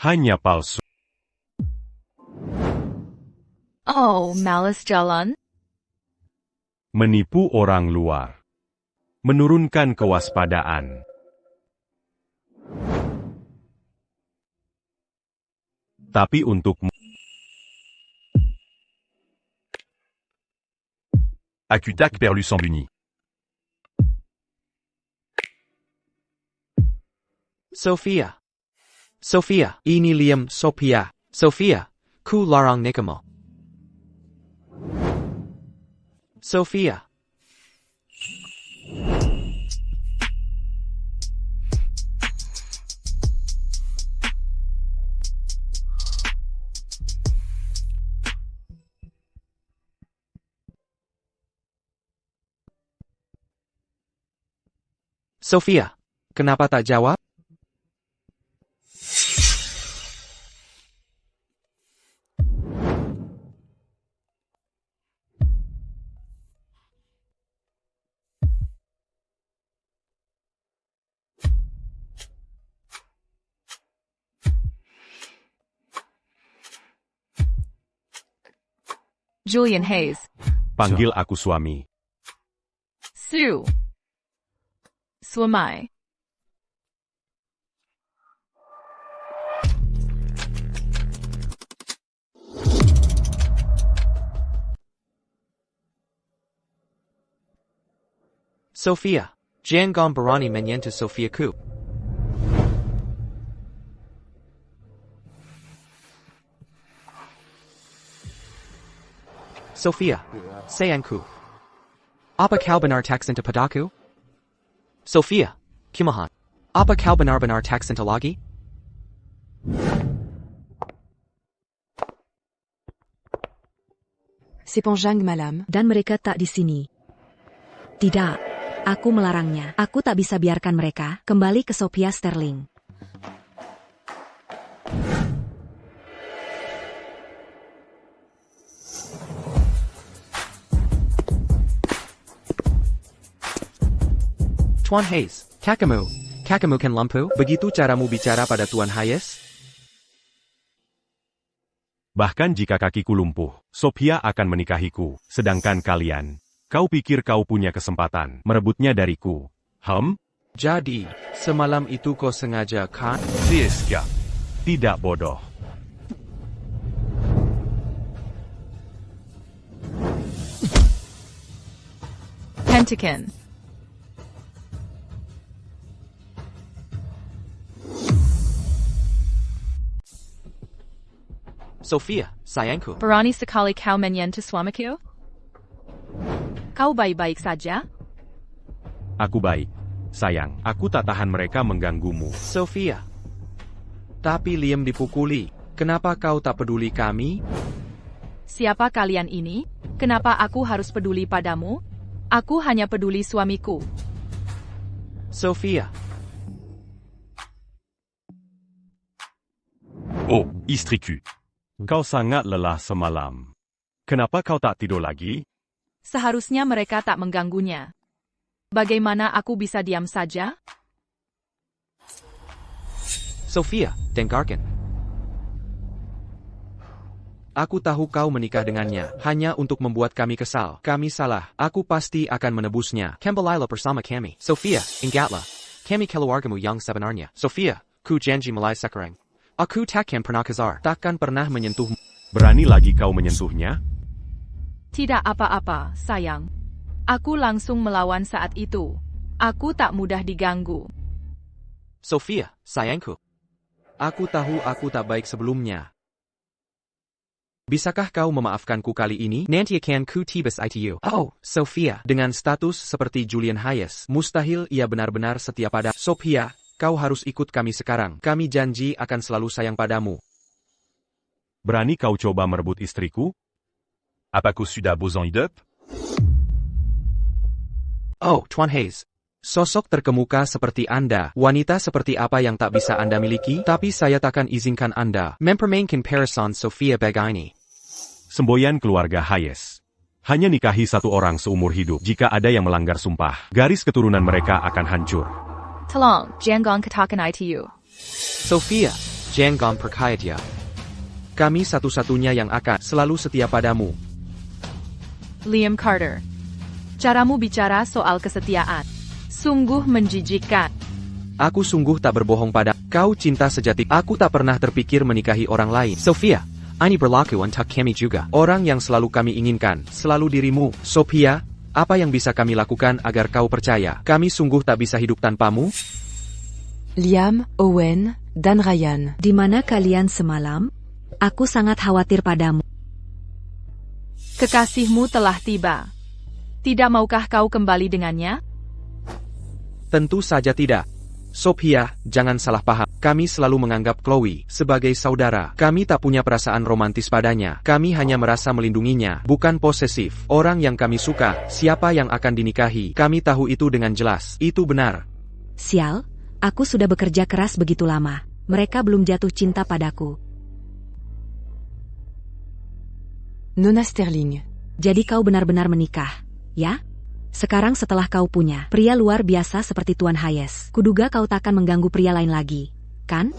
hanya palsu. Oh, malas jalan? Menipu orang luar. Menurunkan kewaspadaan. Tapi untukmu. Akutak perlu sembunyi. Sophia. Sophia, ini Liam, Sophia. Sophia, ku larang nikamu. Sophia. Sophia, kenapa tak jawab? Julian Hayes. Panggil aku suami. Sue. Suamai. Sophia, jangan berani menyentuh Sophia ku. Sophia, sayangku. Apa kau benar tak cinta padaku? Sophia, kumohon. Apa kau benar-benar tak cinta lagi? Sepanjang malam. Dan mereka tak di sini. Tidak. Aku melarangnya. Aku tak bisa biarkan mereka kembali ke Sophia Sterling. Tuan Hayes, kakamu kan lampu? Begitu caramu bicara pada Tuan Hayes? Bahkan jika kakiku lumpuh, Sophia akan menikahiku. Sedangkan kalian, kau pikir kau punya kesempatan merebutnya dariku? Jadi, semalam itu kau sengaja kan? Siska. Tidak bodoh. Pentakin. Sophia, sayangku. Berani sekali kau menyentuh suamiku? Kau baik-baik saja? Aku baik. Sayang, aku tak tahan mereka mengganggumu. Sophia. Tapi Liam dipukuli. Kenapa kau tak peduli kami? Siapa kalian ini? Kenapa aku harus peduli padamu? Aku hanya peduli suamiku. Sophia. Oh, istriku. Kau sangat lelah semalam. Kenapa kau tak tidur lagi? Seharusnya mereka tak mengganggunya. Bagaimana aku bisa diam saja? Sophia, dengarkan. Aku tahu kau menikah dengannya, hanya untuk membuat kami kesal. Kami salah, aku pasti akan menebusnya. Kembalilah bersama kami. Sophia, ingatlah. Kami keluargamu yang sebenarnya. Sophia, ku janji mulai sekarang. Aku takkan pernah kasar, takkan pernah menyentuhmu. Berani lagi kau menyentuhnya? Tidak apa-apa, sayang. Aku langsung melawan saat itu. Aku tak mudah diganggu. Sophia, sayangku. Aku tahu aku tak baik sebelumnya. Bisakah kau memaafkanku kali ini? Nanti akan ku tibas itu. Oh, Sophia, dengan status seperti Julian Hayes, mustahil ia benar-benar setia pada Sophia. Kau harus ikut kami sekarang. Kami janji akan selalu sayang padamu. Berani kau coba merebut istriku? Apaku sudah bosan hidup? Oh, Tuan Hayes. Sosok terkemuka seperti Anda, wanita seperti apa yang tak bisa Anda miliki, tapi saya takkan izinkan Anda mempermainkan Parison Sophia begini. Semboyan keluarga Hayes. Hanya nikahi satu orang seumur hidup. Jika ada yang melanggar sumpah, garis keturunan mereka akan hancur. Tolong, jangan katakan itu. Sophia, jangan percaya dia. Kami satu-satunya yang akan selalu setia padamu. Liam Carter. Caramu bicara soal kesetiaan sungguh menjijikkan. Aku sungguh tak berbohong pada kau cinta sejati. Aku tak pernah terpikir menikahi orang lain. Sophia, ini berlaku untuk kami juga. Orang yang selalu kami inginkan, selalu dirimu. Sophia, apa yang bisa kami lakukan agar kau percaya? Kami sungguh tak bisa hidup tanpamu. Liam, Owen, dan Ryan. Di mana kalian semalam? Aku sangat khawatir padamu. Kekasihmu telah tiba. Tidak maukah kau kembali dengannya? Tentu saja tidak. Sophia, jangan salah paham. Kami selalu menganggap Chloe sebagai saudara. Kami tak punya perasaan romantis padanya. Kami hanya merasa melindunginya, bukan posesif. Orang yang kami suka, siapa yang akan dinikahi, kami tahu itu dengan jelas. Itu benar. Sial, aku sudah bekerja keras begitu lama. Mereka belum jatuh cinta padaku. Nona Sterling. Jadi kau benar-benar menikah, ya? Sekarang setelah kau punya pria luar biasa seperti Tuan Hayes, kuduga kau takkan mengganggu pria lain lagi, kan?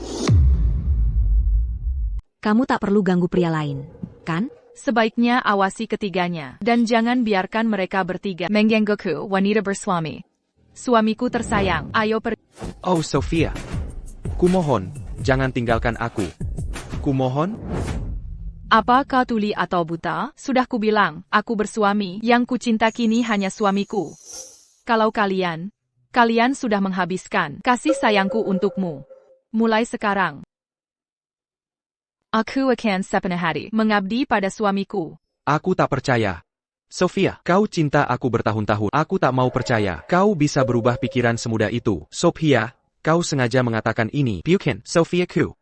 Kamu tak perlu ganggu pria lain, kan? Sebaiknya awasi ketiganya, dan jangan biarkan mereka bertiga mengganggu wanita bersuami. Suamiku tersayang, ayo pergi. Oh Sophia, kumohon, jangan tinggalkan aku. Kumohon? Apa kau tuli atau buta? Sudah kubilang, aku bersuami, yang kucinta kini hanya suamiku. Kalau kalian sudah menghabiskan kasih sayangku untukmu. Mulai sekarang, aku akan sepenuh hati mengabdi pada suamiku. Aku tak percaya. Sophia, kau cinta aku bertahun-tahun. Aku tak mau percaya. Kau bisa berubah pikiran semudah itu. Sophia, kau sengaja mengatakan ini. Bukan, Sophia ku.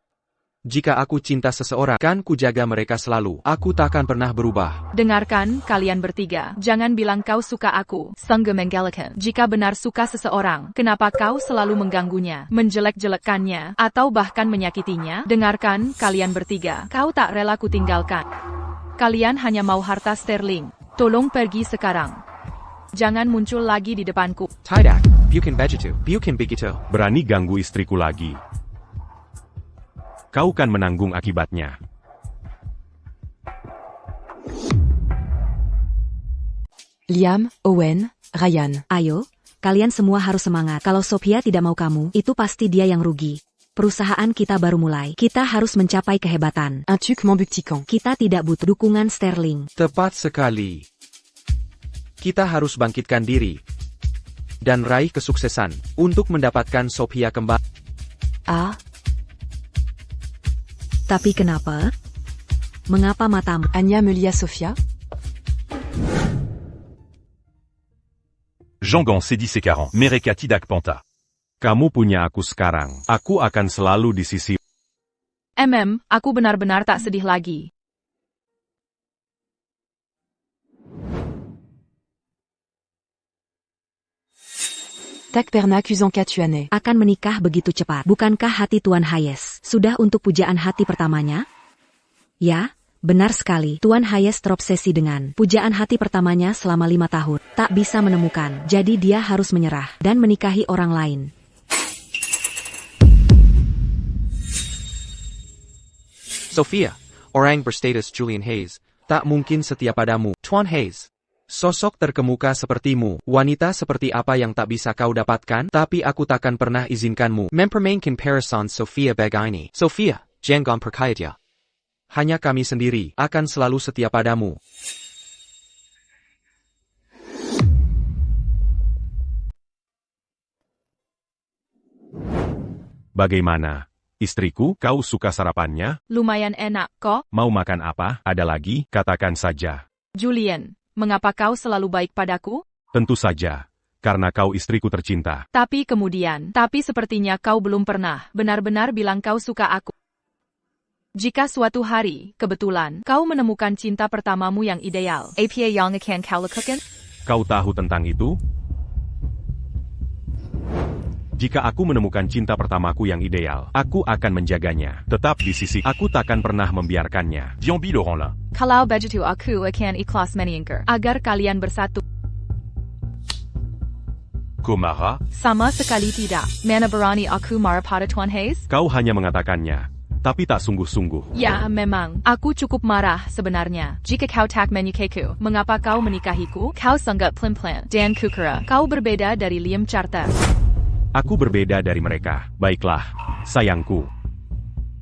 Jika aku cinta seseorang, kan ku jaga mereka selalu. Aku takkan pernah berubah. Dengarkan, kalian bertiga. Jangan bilang kau suka aku. Sungguh menggelikan. Jika benar suka seseorang, kenapa kau selalu mengganggunya, menjelek-jelekkannya, atau bahkan menyakitinya? Dengarkan, kalian bertiga. Kau tak rela ku tinggalkan. Kalian hanya mau harta sterling. Tolong pergi sekarang. Jangan muncul lagi di depanku. Tidak, bukan begitu. Berani ganggu istriku lagi. Kau kan menanggung akibatnya. Liam, Owen, Ryan. Ayo, kalian semua harus semangat. Kalau Sophia tidak mau kamu, itu pasti dia yang rugi. Perusahaan kita baru mulai. Kita harus mencapai kehebatan. Un truc m'embouticant. Kita tidak butuh dukungan sterling. Tepat sekali. Kita harus bangkitkan diri dan raih kesuksesan untuk mendapatkan Sophia kembali. Ah, Tapi kenapa? Mengapa matamu? Anya me lia Sophia. Jean Gant Cédis et 40. Mereka tidak panta. Kamu punya aku sekarang. Aku akan selalu di sisi. Aku benar-benar tak sedih lagi. Tak pernah accusant qu'Atuane. Akan menikah begitu cepat. Bukankah hati Tuan Hayes sudah untuk pujaan hati pertamanya? Ya, benar sekali. Tuan Hayes terobsesi dengan pujaan hati pertamanya selama 5 tahun. Tak bisa menemukan, jadi dia harus menyerah dan menikahi orang lain. Sophia, orang berstatus Julian Hayes, tak mungkin setia padamu. Tuan Hayes, sosok terkemuka sepertimu, wanita seperti apa yang tak bisa kau dapatkan? Tapi aku takkan pernah izinkanmu mempermainkan Parison Sophia begini. Sophia, jangan percaya dia. Hanya kami sendiri akan selalu setia padamu. Bagaimana? Istriku, kau suka sarapannya? Lumayan enak kok. Mau makan apa? Ada lagi? Katakan saja. Julian, mengapa kau selalu baik padaku? Tentu saja. Karena kau istriku tercinta. Tapi sepertinya kau belum pernah benar-benar bilang kau suka aku. Jika suatu hari, kebetulan, kau menemukan cinta pertamamu yang ideal, apa yang akan kau lakukan? Kau tahu tentang itu? Jika aku menemukan cinta pertamaku yang ideal, aku akan menjaganya. Tetap di sisi, aku takkan pernah membiarkannya. Diambi Laurent là. Kalau begitu aku akan ikhlas meninggal agar kalian bersatu. Komara. Sama sekali tidak. Mana berani aku marah pada Tuan Hayes? Kau hanya mengatakannya. tapi tak sungguh-sungguh. Ya, memang. Aku cukup marah sebenarnya. Jika kau tak menyukaiku, mengapa kau menikahiku? Kau sangat plan-plan. Dan kukira, kau berbeda dari Liam Charter. Aku berbeda dari mereka. Baiklah, sayangku.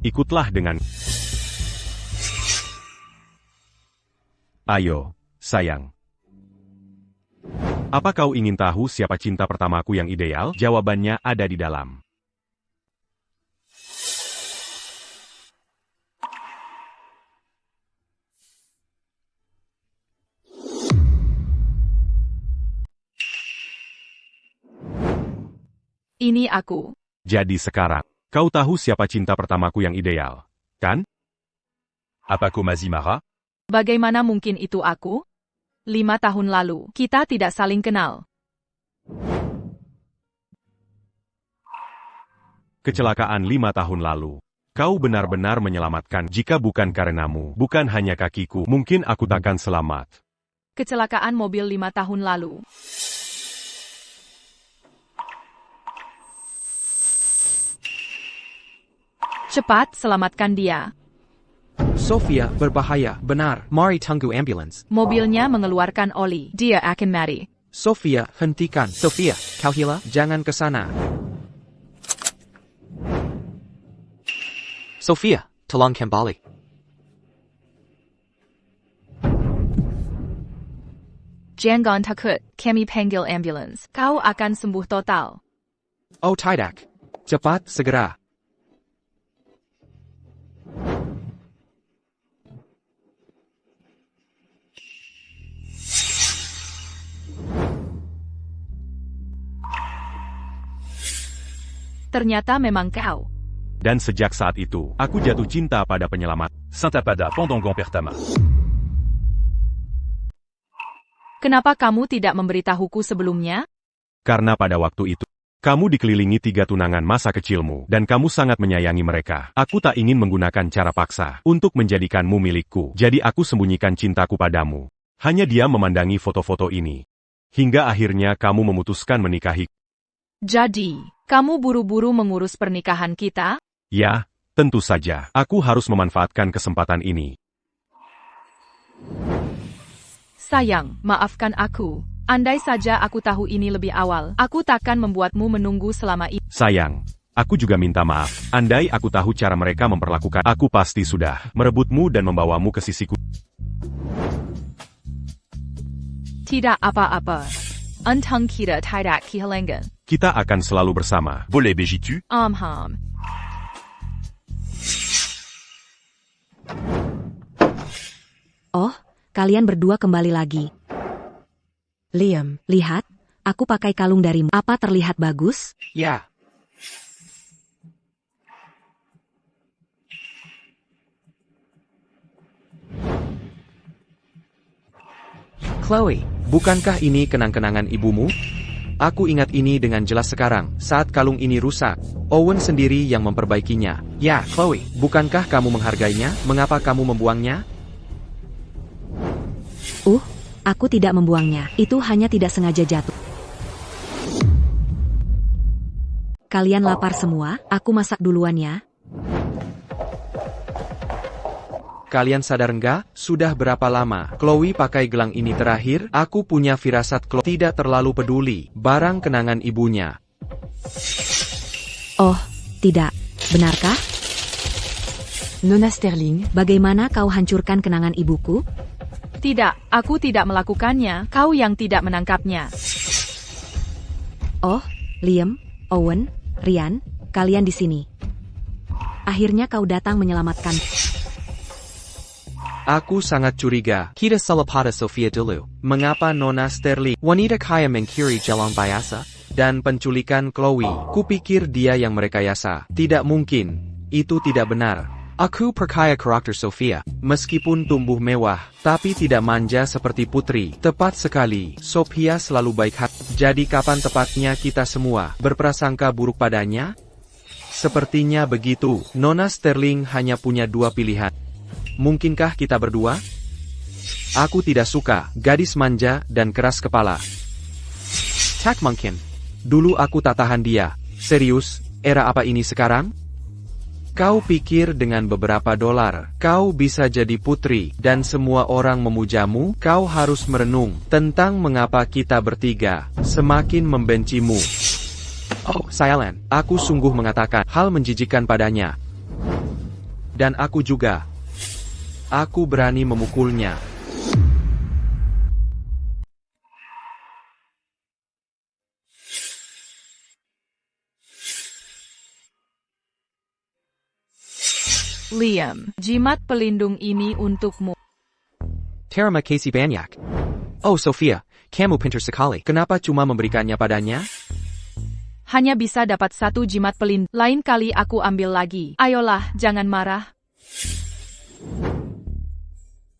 Ikutlah dengan... Ayo, sayang. Apa kau ingin tahu siapa cinta pertamaku yang ideal? Jawabannya ada di dalam. Ini aku. Jadi sekarang, kau tahu siapa cinta pertamaku yang ideal, kan? Apako Mazimara? Bagaimana mungkin itu aku? 5 tahun lalu, kita tidak saling kenal. Kecelakaan 5 tahun lalu. Kau benar-benar menyelamatkan. Jika bukan karenamu, bukan hanya kakiku, mungkin aku takkan selamat. Kecelakaan mobil 5 tahun lalu. Cepat, selamatkan dia. Sofia, berbahaya, benar. Mari tunggu ambulans. Mobilnya mengeluarkan oli. Dia akan mati. Sofia, hentikan. Sofia, kau gila? Jangan ke sana. Sofia, tolong kembali. Jangan takut, kami panggil ambulans. Kau akan sembuh total. Oh tidak. Cepat, segera. Ternyata memang kau. Dan sejak saat itu, aku jatuh cinta pada penyelamat. Saint-Apada pendant Gampertama. Kenapa kamu tidak memberitahuku sebelumnya? Karena pada waktu itu, kamu dikelilingi 3 tunangan masa kecilmu, dan kamu sangat menyayangi mereka. Aku tak ingin menggunakan cara paksa untuk menjadikanmu milikku. Jadi aku sembunyikan cintaku padamu. Hanya dia memandangi foto-foto ini. Hingga akhirnya kamu memutuskan menikahi. Jadi, kamu buru-buru mengurus pernikahan kita? Ya, tentu saja. Aku harus memanfaatkan kesempatan ini. Sayang, maafkan aku. Andai saja aku tahu ini lebih awal, aku takkan membuatmu menunggu selama ini. Sayang, aku juga minta maaf. Andai aku tahu cara mereka memperlakukan, aku pasti sudah merebutmu dan membawamu ke sisiku. Tidak apa-apa. Untung kita tidak kehilangan. Kita akan selalu bersama. Boleh begitu? Oh, kalian berdua kembali lagi. Liam, Lihat, aku pakai kalung darimu. Apa terlihat bagus? Ya. Chloe, bukankah ini kenang-kenangan ibumu? Aku ingat ini dengan jelas sekarang, saat kalung ini rusak. Owen sendiri yang memperbaikinya. Ya, Chloe, bukankah kamu menghargainya? Mengapa kamu membuangnya? Aku tidak membuangnya. Itu hanya tidak sengaja jatuh. Kalian lapar semua? Aku masak duluan ya. Kalian sadar enggak? Sudah berapa lama Chloe pakai gelang ini terakhir? Aku punya firasat Chloe tidak terlalu peduli barang kenangan ibunya. Oh, tidak. Benarkah? Nona Sterling, Bagaimana kau hancurkan kenangan ibuku? Tidak, aku tidak melakukannya. Kau yang tidak menangkapnya. Oh, Liam, Owen, Ryan, kalian di sini. Akhirnya kau datang menyelamatkan. Aku sangat curiga. Kita salah pada Sofia dulu. Mengapa Nona Sterling, wanita kaya mengkiri jalan biasa, dan penculikan Chloe? Kupikir dia yang merekayasa. Tidak mungkin. Itu tidak benar. Aku percaya karakter Sofia. Meskipun tumbuh mewah, tapi tidak manja seperti putri. Tepat sekali. Sofia selalu baik hati. Jadi kapan tepatnya kita semua berprasangka buruk padanya? Sepertinya begitu. Nona Sterling hanya punya 2 pilihan. Mungkinkah kita berdua? Aku tidak suka gadis manja dan keras kepala. Tak mungkin. Dulu aku tak tahan dia. Serius, era apa ini sekarang? Kau pikir dengan beberapa dolar, kau bisa jadi putri, dan semua orang memujamu? Kau harus merenung tentang mengapa kita bertiga semakin membencimu. Oh, Sialan, aku sungguh mengatakan hal menjijikan padanya. Dan aku juga. Aku berani memukulnya. Liam, jimat pelindung ini untukmu. Terima kasih banyak. Oh, Sophia, kamu pintar sekali. Kenapa cuma memberikannya padanya? Hanya bisa dapat 1 jimat pelindung. Lain kali aku ambil lagi. Ayolah, jangan marah.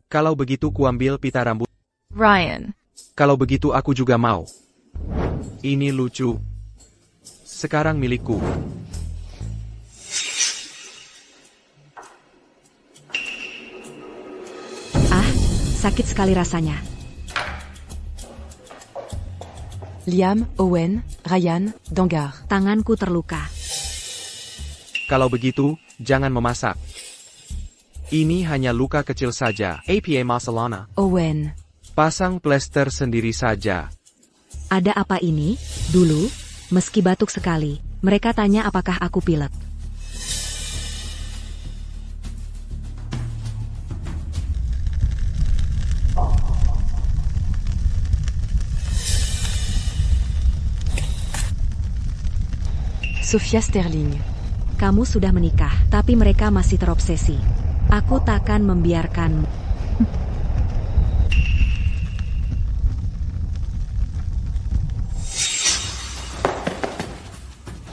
Kalau begitu kuambil pita rambut. Ryan. Kalau begitu aku juga mau. Ini lucu. Sekarang milikku. Sakit sekali rasanya. Liam, Owen, Ryan, Dangar. Tanganku terluka. Kalau begitu, jangan memasak. Ini hanya luka kecil saja. APA Masalana. Owen. Pasang plester sendiri saja. Ada apa ini? Dulu, meski batuk sekali, mereka tanya apakah aku pilek. Sophia Sterling. Kamu sudah menikah, tapi mereka masih terobsesi. Aku takkan membiarkanmu.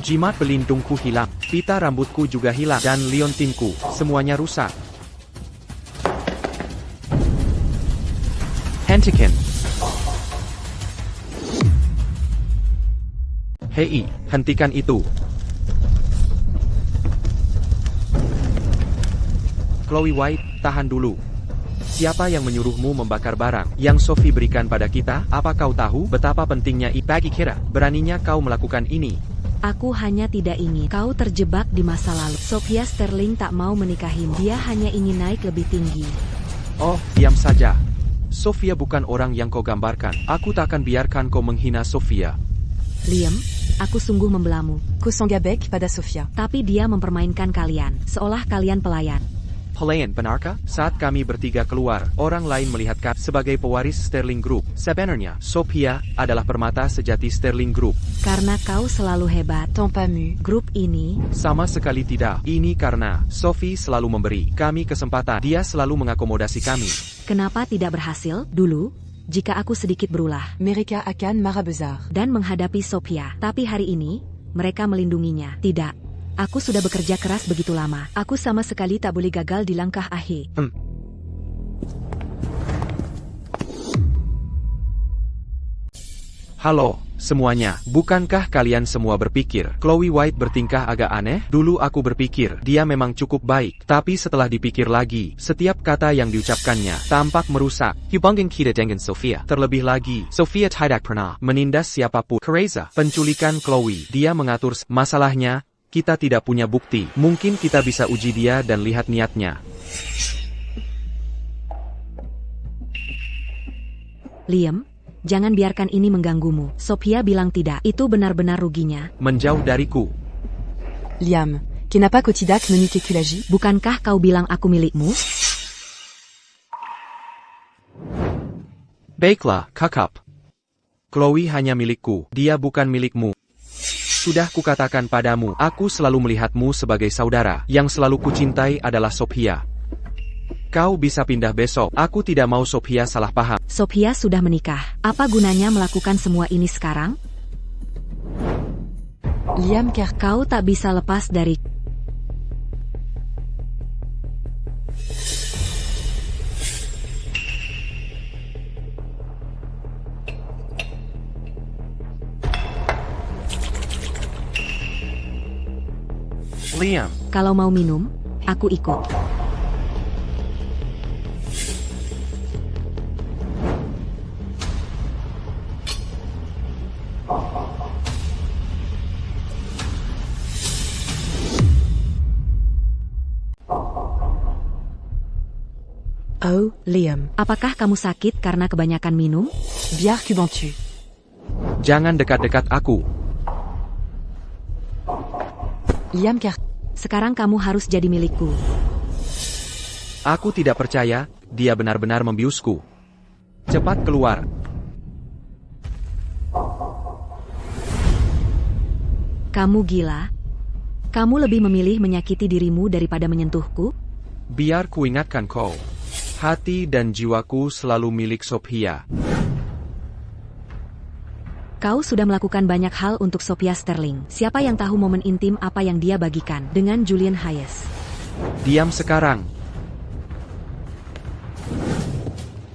Jimat pelindungku hilang, pita rambutku juga hilang, dan liontinku, semuanya rusak. Hentikan. Hei, hentikan itu. Chloe White, tahan dulu. Siapa yang menyuruhmu membakar barang yang Sophie berikan pada kita? Apa kau tahu betapa pentingnya bagi kita? Beraninya kau melakukan ini? Aku hanya tidak ingin kau terjebak di masa lalu. Sophia Sterling tak mau menikahimu. Dia hanya ingin naik lebih tinggi. Oh, diam saja. Sophia bukan orang yang kau gambarkan. Aku tak akan biarkan kau menghina Sophia. Liam, aku sungguh membelamu. Kosongabek pada Sophia. Tapi dia mempermainkan kalian, seolah kalian pelayan. Pelayan, benarkah? Saat kami bertiga keluar, orang lain melihat kami sebagai pewaris Sterling Group. Sebenarnya, Sophia adalah permata sejati Sterling Group. Karena kau selalu hebat. Tant pas mu. Grup ini, Sama sekali tidak. Ini karena Sophie selalu memberi kami kesempatan. Dia selalu mengakomodasi kami. kenapa tidak berhasil? Dulu, jika aku sedikit berulah Mereka akan marah besar. dan menghadapi Sophia. Tapi hari ini, mereka melindunginya. Tidak. Aku sudah bekerja keras begitu lama. Aku sama sekali tak boleh gagal di langkah akhir. Halo, semuanya. Bukankah kalian semua berpikir Chloe White bertingkah agak aneh? Dulu aku berpikir dia memang cukup baik. Tapi setelah dipikir lagi, setiap kata yang diucapkannya tampak merusak. Hubungan kita dengan Sophia. Terlebih lagi, Sophia tidak pernah menindas siapapun. Kereza, penculikan Chloe. Dia mengatur masalahnya. Kita tidak punya bukti. Mungkin kita bisa uji dia dan lihat niatnya. Liam, jangan biarkan ini mengganggumu. Sophia bilang tidak. Itu benar-benar ruginya. Menjauh dariku. Liam. Kenapa kau tidak menyukai lagi? Bukankah kau bilang aku milikmu? Baiklah, kakak. Chloe hanya milikku. Dia bukan milikmu. Sudah kukatakan padamu, aku selalu melihatmu sebagai saudara. Yang selalu kucintai adalah Sophia. Kau bisa pindah besok. Aku tidak mau Sophia salah paham. Sophia sudah menikah. Apa gunanya melakukan semua ini sekarang? Liam, car Kau tak bisa lepas dari... Liam, Kalau mau minum, aku ikut. Oh, Liam. Apakah kamu sakit karena kebanyakan minum? Biar que bois-tu? Jangan dekat-dekat aku. Liam Carter. Sekarang kamu harus jadi milikku. Aku tidak percaya, dia benar-benar membiusku. Cepat keluar. Kamu gila? Kamu lebih memilih menyakiti dirimu daripada menyentuhku? Biar ku ingatkan kau. Hati dan jiwaku selalu milik Sophia. Kau sudah melakukan banyak hal untuk Sophia Sterling. Siapa yang tahu momen intim apa yang dia bagikan dengan Julian Hayes? Diam sekarang.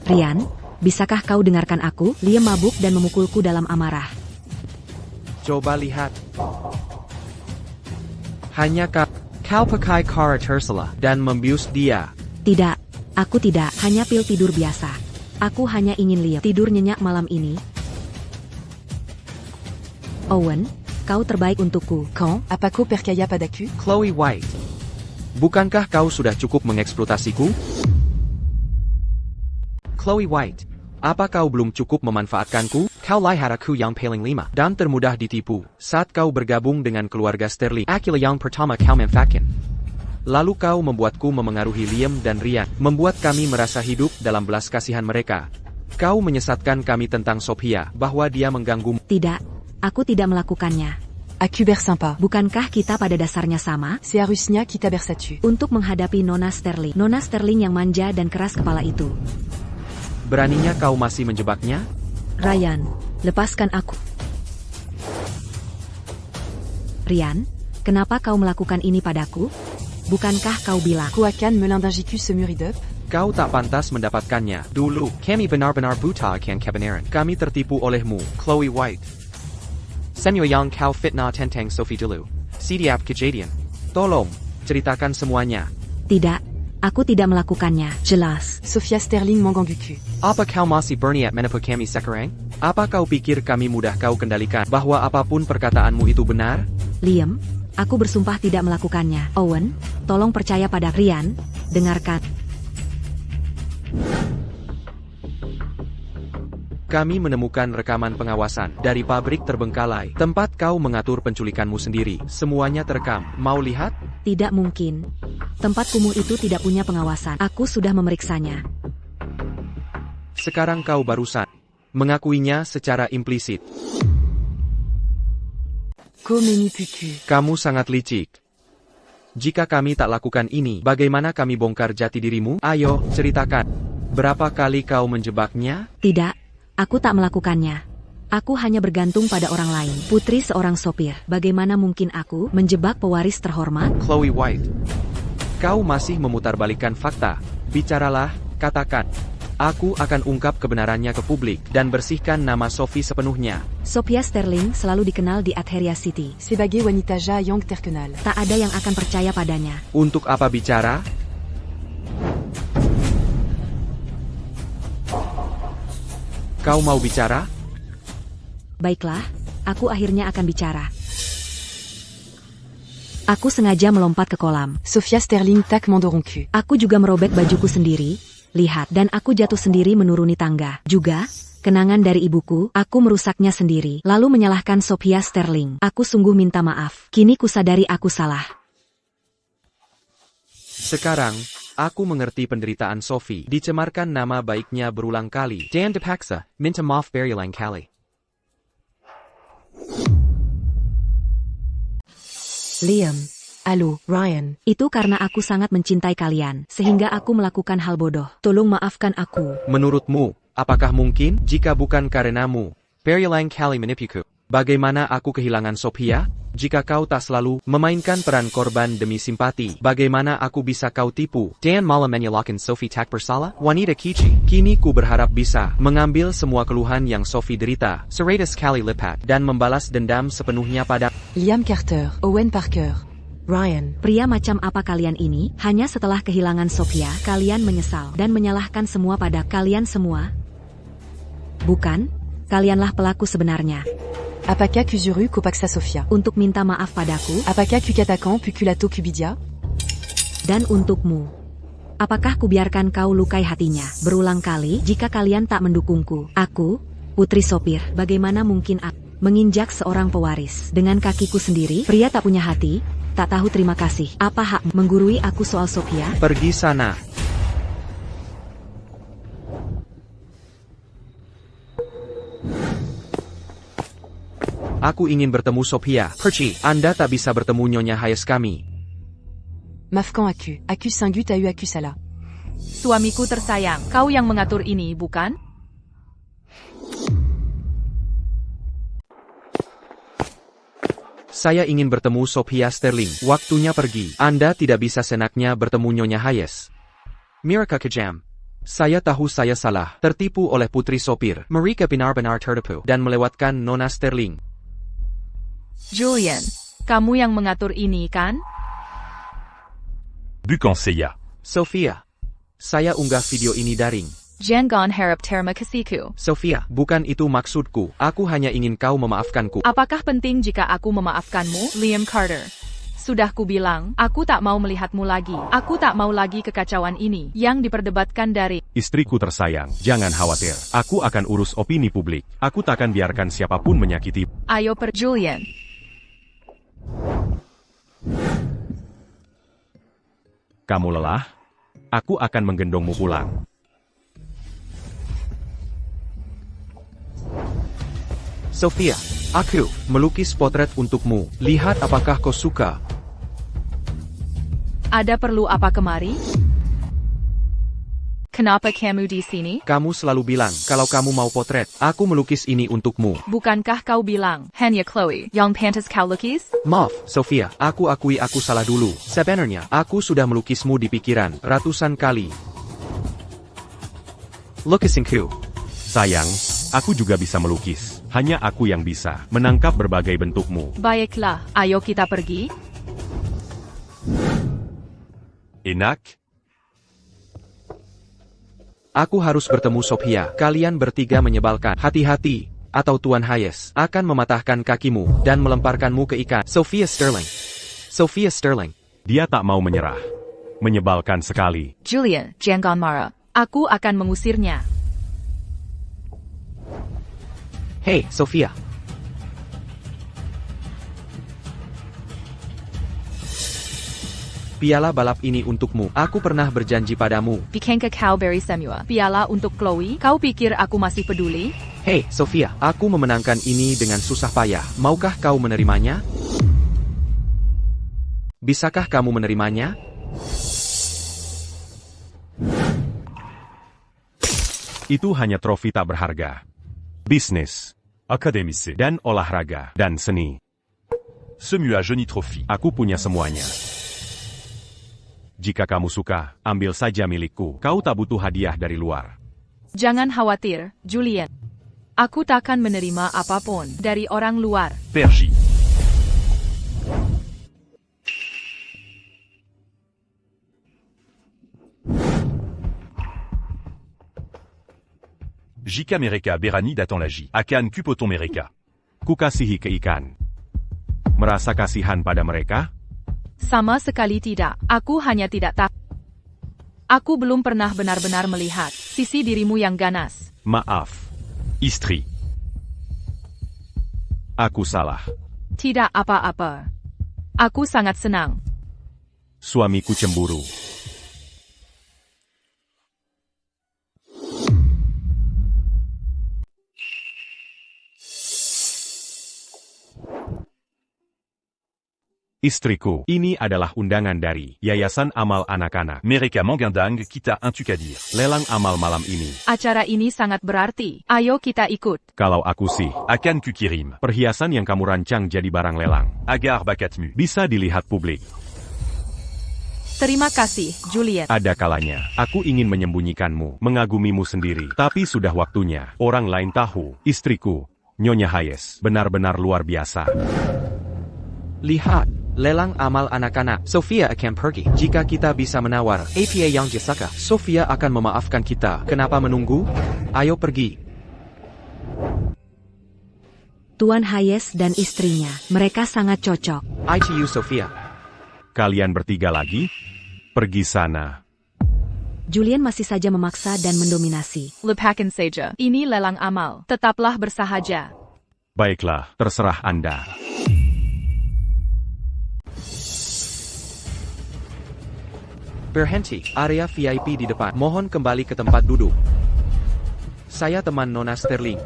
Ryan, bisakah kau dengarkan aku? Liam mabuk dan memukulku dalam amarah. Coba lihat. Hanya kau pakai cara tercela dan membius dia. Tidak, aku tidak, hanya pil tidur biasa. Aku hanya ingin Liam tidur nyenyak malam ini. Owen, kau terbaik untukku. Quand? Apaco percaya padaku? Chloe White. Bukankah kau sudah cukup mengeksploitasiku? Chloe White. Apa kau belum cukup memanfaatkanku? Kau lihat aku yang paling lima dan termudah ditipu saat kau bergabung dengan keluarga Sterling. Akulah yang pertama kau manfaatkan. Lalu kau membuatku memengaruhi Liam dan Ryan, membuat kami merasa hidup dalam belas kasihan mereka. Kau menyesatkan kami tentang Sophia, bahwa dia mengganggumu. Tidak, aku tidak melakukannya. Aku bersympa. Bukankah kita pada dasarnya sama? C'est Arusnia qui t'a bersatu. Untuk menghadapi Nona Sterling. Nona Sterling yang manja dan keras kepala itu. Beraninya kau masih menjebaknya? Ryan, lepaskan aku. Ryan, kenapa kau melakukan ini padaku? Bukankah kau bilang? Koakan melindingiku semuridep? Kau tak pantas mendapatkannya. Dulu, kami benar-benar buta akan kebenaran. Kami tertipu olehmu, Chloe White. Semua yang kau fitnah tentang Sophie dulu. Siap kejadian. Tolong, ceritakan semuanya. Tidak, aku tidak melakukannya. Jelas. Sophia Sterling menggangguku. Apa kau masih berniat menipu kami sekarang? Apa kau pikir kami mudah kau kendalikan bahwa apapun perkataanmu itu benar? Liam, aku bersumpah tidak melakukannya. Owen, tolong percaya pada Ryan. Dengarkan. Kami menemukan rekaman pengawasan dari pabrik terbengkalai, tempat kau mengatur penculikanmu sendiri. Semuanya terekam. Mau lihat? Tidak mungkin. Tempat kumuh itu tidak punya pengawasan. Aku sudah memeriksanya. Sekarang kau barusan mengakuinya secara implisit. Komeni puku. Kamu sangat licik. Jika kami tak lakukan ini, bagaimana kami bongkar jati dirimu? Ayo, ceritakan. Berapa kali kau menjebaknya? Tidak, aku tak melakukannya. Aku hanya bergantung pada orang lain. Putri seorang sopir. Bagaimana mungkin aku menjebak pewaris terhormat? Chloe White. Kau masih memutarbalikkan fakta. Bicaralah, katakan. Aku akan ungkap kebenarannya ke publik dan bersihkan nama Sophie sepenuhnya. Sophia Sterling selalu dikenal di Adheria City. Sebagai wanita yang terkenal. Tak ada yang akan percaya padanya. Untuk apa bicara? Kau mau bicara? Baiklah, aku akhirnya akan bicara. Aku sengaja melompat ke kolam. Sophia Sterling tak mendorongku. Aku juga merobek bajuku sendiri. Lihat, dan aku jatuh sendiri menuruni tangga. Juga, kenangan dari ibuku, aku merusaknya sendiri. Lalu menyalahkan Sophia Sterling. Aku sungguh minta maaf. Kini kusadari aku salah. Sekarang, aku mengerti penderitaan Sophie. Dicemarkan nama baiknya berulang kali. Dan dipaksa, minta maaf berulang kali. Liam. Halo, Ryan. Itu karena aku sangat mencintai kalian, sehingga aku melakukan hal bodoh. Tolong maafkan aku. Menurutmu, apakah mungkin jika bukan karenamu, berulang kali menipuku? Bagaimana aku kehilangan Sophia? Jika kau tak selalu memainkan peran korban demi simpati, bagaimana aku bisa kau tipu dan malah menyalahkan Sophie tak bersalah? Wanita kici, kini ku berharap bisa mengambil semua keluhan yang Sophie derita, seratus kali lipat, dan membalas dendam sepenuhnya pada Liam Carter. Owen Parker. Ryan. Pria macam apa kalian ini? Hanya setelah kehilangan Sophia, kalian menyesal dan menyalahkan semua pada kalian semua? Bukan? Kalianlah pelaku sebenarnya. Apakah kuzuru kopaksa Sophia? Untuk minta maaf padaku, Apakah kukatakan pukulato kubidia? dan untukmu. Apakah kubiarkan kau lukai hatinya berulang kali jika kalian tak mendukungku? Aku, putri sopir, bagaimana mungkin aku menginjak seorang pewaris dengan kakiku sendiri? Pria tak punya hati, tak tahu terima kasih. Apa hak menggurui aku soal Sophia? Pergi sana. Aku ingin bertemu Sophia. Perci, Anda tak bisa bertemu Nyonya Hayes kami. Mafkan Aku. Aku Singut a eu Aku Salah. Suamiku tersayang, kau yang mengatur ini, bukan? Saya ingin bertemu Sophia Sterling. Waktunya pergi. Anda tidak bisa senaknya bertemu Nyonya Hayes. Mirka kejam. Saya tahu saya salah, tertipu oleh putri sopir. Mereka benar-benar tertipu dan melewatkan Nona Sterling. Julian, kamu yang mengatur ini, kan? Bukan saya. Sophia. Saya unggah video ini daring. Jangan harap terima kasihku. Sophia, bukan itu maksudku. Aku hanya ingin kau memaafkanku. Apakah penting jika aku memaafkanmu, Liam Carter? Sudah kubilang, aku tak mau melihatmu lagi. Aku tak mau lagi kekacauan ini yang diperdebatkan dari Istriku tersayang, jangan khawatir. Aku akan urus opini publik. Aku takkan biarkan siapapun menyakiti. Ayo Julian. Kamu lelah? Aku akan menggendongmu pulang. Sophia, aku melukis potret untukmu. Lihat apakah kau suka. Ada perlu apa kemari? Kenapa kamu di sini? Kamu selalu bilang kalau kamu mau potret. Aku melukis ini untukmu. Bukankah kau bilang, hanya Chloe, yang pantas kau lukis? Maaf, Sophia, aku akui aku salah dulu. Sebenarnya, aku sudah melukismu di pikiran ratusan kali. Lukisinku. Sayang, aku juga bisa melukis. Hanya aku yang bisa menangkap berbagai bentukmu. Baiklah, ayo kita pergi. Enak? Aku harus bertemu Sophia. Kalian bertiga menyebalkan. Hati-hati, atau Tuan Hayes akan mematahkan kakimu dan melemparkanmu ke ikan. Sophia Sterling. Sophia Sterling. Dia tak mau menyerah. Menyebalkan sekali. Julian, jangan marah. Aku akan mengusirnya. Hei, Sophia. Piala balap ini untukmu. Aku pernah berjanji padamu. Bukankah kau beri semua piala untuk Chloe? Kau pikir aku masih peduli? Hei, Sophia, aku memenangkan ini dengan susah payah. Maukah kau menerimanya? Bisakah kamu menerimanya? Itu hanya trofi tak berharga. Bisnis, Académie. dan olahraga, dan seni. Semua Johnny Trophy. Aku punya semuanya. Jika kamu suka, ambil saja milikku. Kau tak butuh hadiah dari luar. Jangan khawatir, Julian. Aku takkan menerima apapun dari orang luar. Pergy. Jika mereka berani datang lagi, akan kupotong mereka. Kukasihi ke ikan. Merasa kasihan pada mereka? Sama sekali tidak. Aku hanya tidak tahu. Aku belum pernah benar-benar melihat sisi dirimu yang ganas. Maaf. Istri. Aku salah. Tidak apa-apa. Aku sangat senang. Suamiku cemburu. Istriku, ini adalah undangan dari Yayasan Amal Anak-anak. Mereka mengundang kita untuk hadir. Lelang amal malam ini. Acara ini sangat berarti. Ayo kita ikut. Kalau aku sih, Akan kukirim. perhiasan yang kamu rancang jadi barang lelang. Agar bakatmu. Bisa dilihat publik. Terima kasih, Julian. Ada kalanya, aku ingin menyembunyikanmu, mengagumimu sendiri. Tapi sudah waktunya, orang lain tahu. Istriku, Nyonya Hayes, benar-benar luar biasa. Lihat, lelang amal anak-anak. Sophia akan pergi. Jika kita bisa menawar APA yang Jessica, Sophia akan memaafkan kita. Kenapa menunggu? Ayo pergi. Tuan Hayes dan istrinya, mereka sangat cocok. ITU Sophia. Kalian bertiga lagi? Pergi sana. Julian masih saja memaksa dan mendominasi. Lepakan saja. Ini lelang amal. Tetaplah bersahaja. Baiklah, terserah Anda. Berhenti, area VIP di depan. Mohon kembali ke tempat duduk. Saya teman Nona Sterling.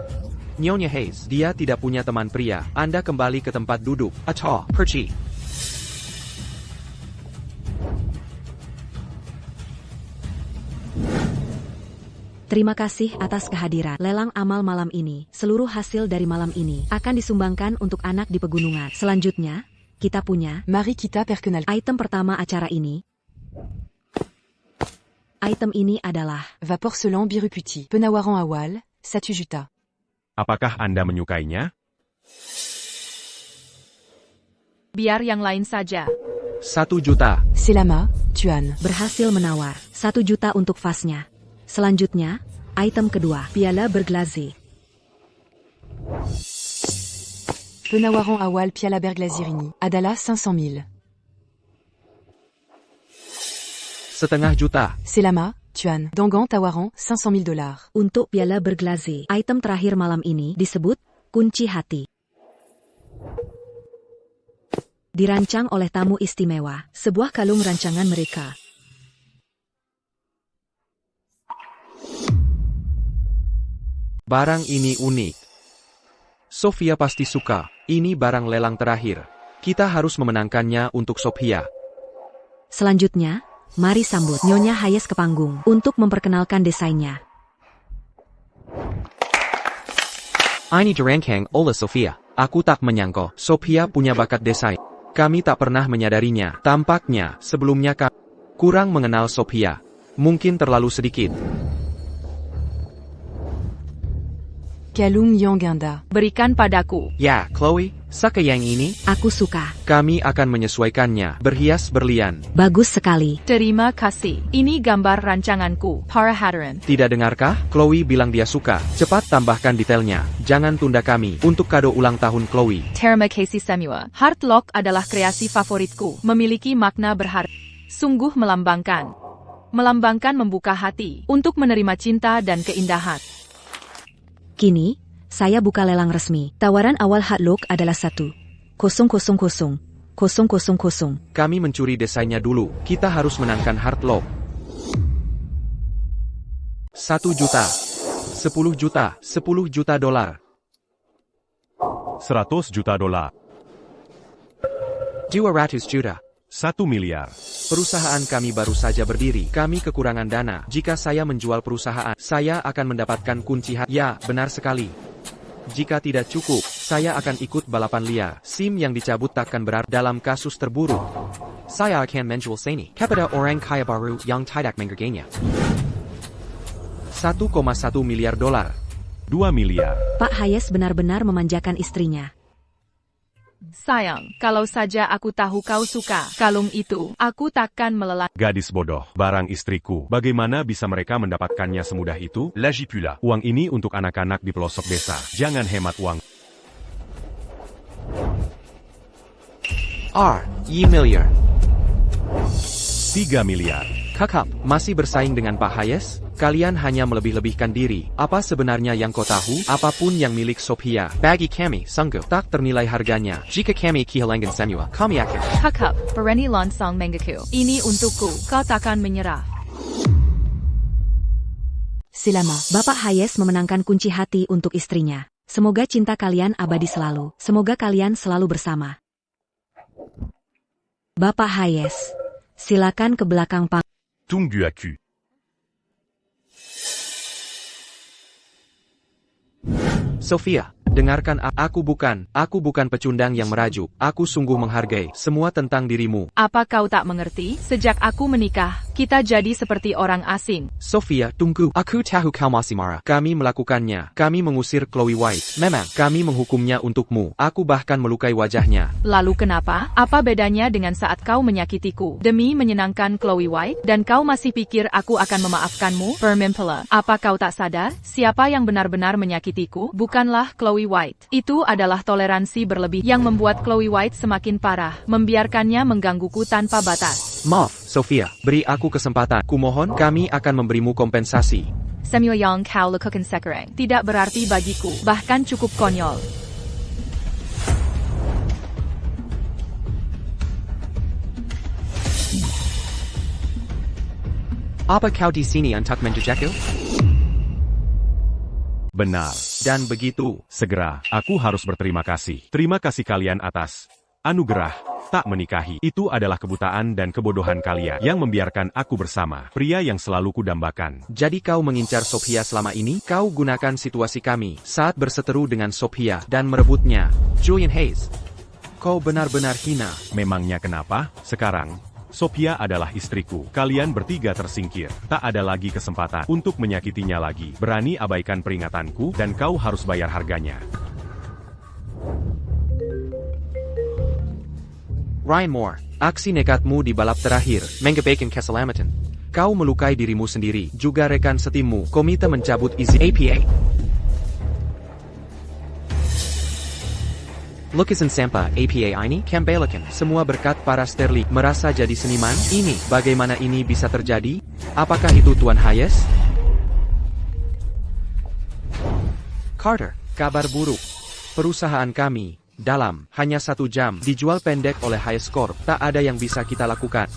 Nyonya Hayes, dia tidak punya teman pria. Anda kembali ke tempat duduk. Atau, pergi. Terima kasih atas kehadiran. Lelang amal malam ini, seluruh hasil dari malam ini akan disumbangkan untuk anak di pegunungan. Selanjutnya, kita punya Marikita Perkenal. item pertama acara ini. Item ini adalah Va porcelan Biruputi. Penawaran awal, Satu Juta. Apakah Anda menyukainya? Biar yang lain saja. 1 juta. Selama, Tuan. berhasil menawar 1 juta untuk vasnya. Selanjutnya, item kedua, piala berglaze. Penawaran awal Piala Berglazirini. Adalah 500 000. 1/2 juta. Selama, Tuan. Dangan tawaran 500 000 dollars. Untuk piala berglaze, item terakhir malam ini disebut kunci hati. Dirancang oleh tamu istimewa, sebuah kalung rancangan mereka. Barang ini unik. Sofia pasti suka. Ini barang lelang terakhir. Kita harus memenangkannya untuk Sofia. Selanjutnya, mari sambut Nyonya Hayes ke panggung untuk memperkenalkan desainnya. Ini dirangkang oleh Sofia. Aku tak menyangka Sofia punya bakat desain. Kami tak pernah menyadarinya. Tampaknya sebelumnya kami kurang mengenal Sofia. Mungkin terlalu sedikit. Kalung Yanganda. Berikan padaku. Ya, Chloe, suka yang ini? Aku suka. Kami akan menyesuaikannya. Berhias berlian. Bagus sekali. Terima kasih. Ini gambar rancanganku. Para hadirin. Tidak dengarkah? Chloe bilang dia suka. Cepat tambahkan detailnya. Jangan tunda kami. Untuk kado ulang tahun Chloe. Terima kasih semua. Heartlock adalah kreasi favoritku. Memiliki makna berharga. Sungguh melambangkan. Melambangkan membuka hati. Untuk menerima cinta dan keindahan. Kini, saya buka lelang resmi. Tawaran awal Heartlock adalah 1,000,000. Kami mencuri desainnya dulu. Kita harus menangkan Heartlock. 1 juta. 10 juta. 10 juta dolar. 100 juta dolar. 200 juta. 1 miliar. Perusahaan kami baru saja berdiri. Kami kekurangan dana. Jika saya menjual perusahaan, saya akan mendapatkan kunci hati. Ya, benar sekali. Jika tidak cukup, saya akan ikut balapan liar. SIM yang dicabut takkan berarti dalam kasus terburuk. Saya akan menjual seni kepada orang kaya baru yang tidak menghargainya. 1,1 miliar dolar. 2 miliar. Pak Hayes benar-benar memanjakan istrinya. Sayang, kalau saja aku tahu kau suka kalung itu, aku takkan melelang. Gadis bodoh, barang istriku. Bagaimana bisa mereka mendapatkannya semudah itu? L'agipula. Uang ini untuk anak-anak di pelosok desa. Jangan hemat uang. miliar. 3 miliar. Kakak, masih bersaing dengan Pak Hayes? Kalian hanya melebih-lebihkan diri. Apa sebenarnya yang kau tahu? Apapun yang milik Sophia, bagi kami, sanggup tak ternilai harganya. Jika kami kehilangan semua, kami akan. Kakak, berani langsung mengaku. Ini untukku, kau takkan menyerah. Selama. Bapak Hayes memenangkan kunci hati untuk istrinya. Semoga cinta kalian abadi selalu. Semoga kalian selalu bersama. Bapak Hayes, silakan ke belakang panggung. Tunggu aku. Sophia, dengarkan aku bukan pecundang yang merajuk. Aku sungguh menghargai semua tentang dirimu. Apa kau tak mengerti? Sejak aku menikah, kita jadi seperti orang asing. Sophia, tunggu. Aku tahu kau masih marah. Kami melakukannya. Kami mengusir Chloe White. Memang, kami menghukumnya untukmu. Aku bahkan melukai wajahnya. Lalu kenapa? Apa bedanya dengan saat kau menyakitiku? Demi menyenangkan Chloe White? Dan kau masih pikir aku akan memaafkanmu? Bermempela. Apa kau tak sadar? Siapa yang benar-benar menyakitiku? Bukanlah Chloe White. Itu adalah toleransi berlebih yang membuat Chloe White semakin parah, membiarkannya menggangguku tanpa batas. Maaf, Sofia, beri aku kesempatan. Kumohon, kami akan memberimu kompensasi. Semyoyang kau lakukan sekarang tidak berarti bagiku, bahkan cukup konyol. Apa kau di sini untuk menjejakku? Benar. Dan begitu, Segera, aku harus berterima kasih. Terima kasih kalian atas anugerah tak menikahi. Itu adalah kebutaan dan kebodohan kalian yang membiarkan aku bersama pria yang selalu kudambakan. jadi kau mengincar Sophia selama ini? Kau gunakan situasi kami saat berseteru dengan Sophia dan merebutnya. Julian Hayes, kau benar-benar hina. Memangnya kenapa? Sekarang, Sophia adalah istriku. Kalian bertiga tersingkir. Tak ada lagi kesempatan untuk menyakitinya lagi. Berani abaikan peringatanku, dan kau harus bayar harganya. Ryan Moore, aksi nekatmu di balap terakhir, mengabaikan keselamatan. Kau melukai dirimu sendiri, juga rekan setimmu. Komite mencabut izin APA. Lukisan sampah APA ini kembalikan semua berkat para Sterling merasa jadi seniman. Ini, bagaimana ini bisa terjadi? Apakah itu Tuan Hayes? Carter, kabar buruk. Perusahaan kami, dalam hanya 1 jam, dijual pendek oleh Hayes Corp. Tak ada yang bisa kita lakukan.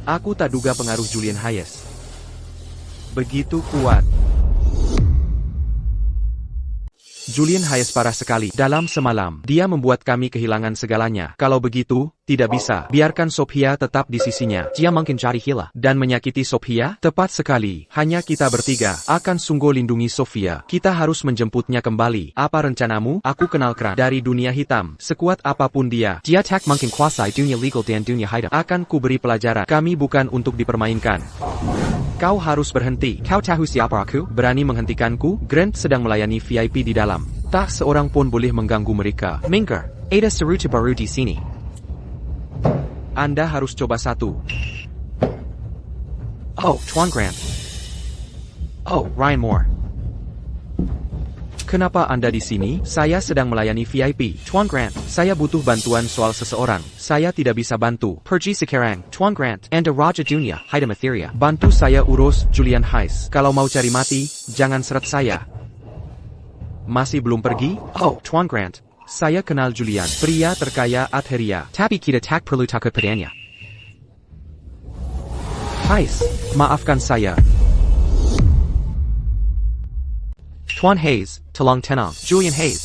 Aku tak duga pengaruh Julian Hayes begitu kuat. Julian Hayes parah sekali. Dalam semalam, dia membuat kami kehilangan segalanya. Kalau begitu, tidak bisa. Biarkan Sophia tetap di sisinya. Dia mungkin cari hila dan menyakiti Sophia? Tepat sekali. Hanya kita bertiga akan sungguh lindungi Sophia. Kita harus menjemputnya kembali. Apa rencanamu? Aku kenal Kran dari dunia hitam. Sekuat apapun dia tak mungkin kuasai dunia legal dan dunia hitam. Akan ku beri pelajaran. Kami bukan untuk dipermainkan. Kau harus berhenti. Kau tahu siapa aku? Berani menghentikanku? Grant sedang melayani VIP di dalam. Tak seorang pun boleh mengganggu mereka. Minker, ada serutu baru di sini. Anda harus coba satu. Oh, Tuan Grant. Oh, Ryan Moore. Kenapa Anda di sini? Saya sedang melayani VIP. Tuan Grant, saya butuh bantuan soal seseorang. Saya tidak bisa bantu. Pergi sekarang. Tuan Grant, Anda Raja Dunia, Haida Etheria. Bantu saya urus Julian Hayes. Kalau mau cari mati, jangan seret saya. Masih belum pergi? Oh, Tuan Grant. Saya kenal Julian, pria terkaya Etheria. Tapi kita tak perlu takut padanya. Hayes, maafkan saya. Tuan Hayes, tolong tenang. Julian Hayes.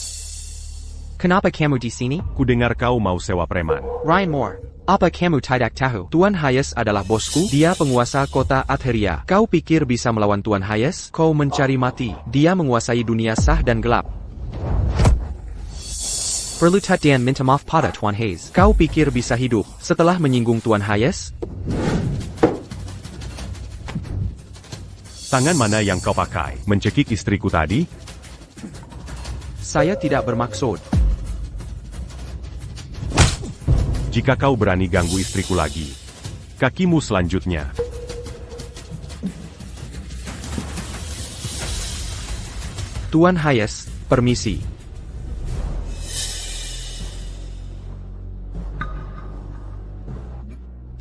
Kenapa kamu di sini? Kudengar kau mau sewa preman. Ryan Moore. Apa kamu tidak tahu? Tuan Hayes adalah bosku. Dia penguasa kota Etheria. Kau pikir bisa melawan Tuan Hayes? Kau mencari mati. Dia menguasai dunia sah dan gelap. Perlu dan minta maaf pada Tuan Hayes. Kau pikir bisa hidup setelah menyinggung Tuan Hayes? Tangan mana yang kau pakai? Mencekik istriku tadi? Saya tidak bermaksud. Jika kau berani ganggu istriku lagi, kakimu selanjutnya. Tuan Hayes, permisi.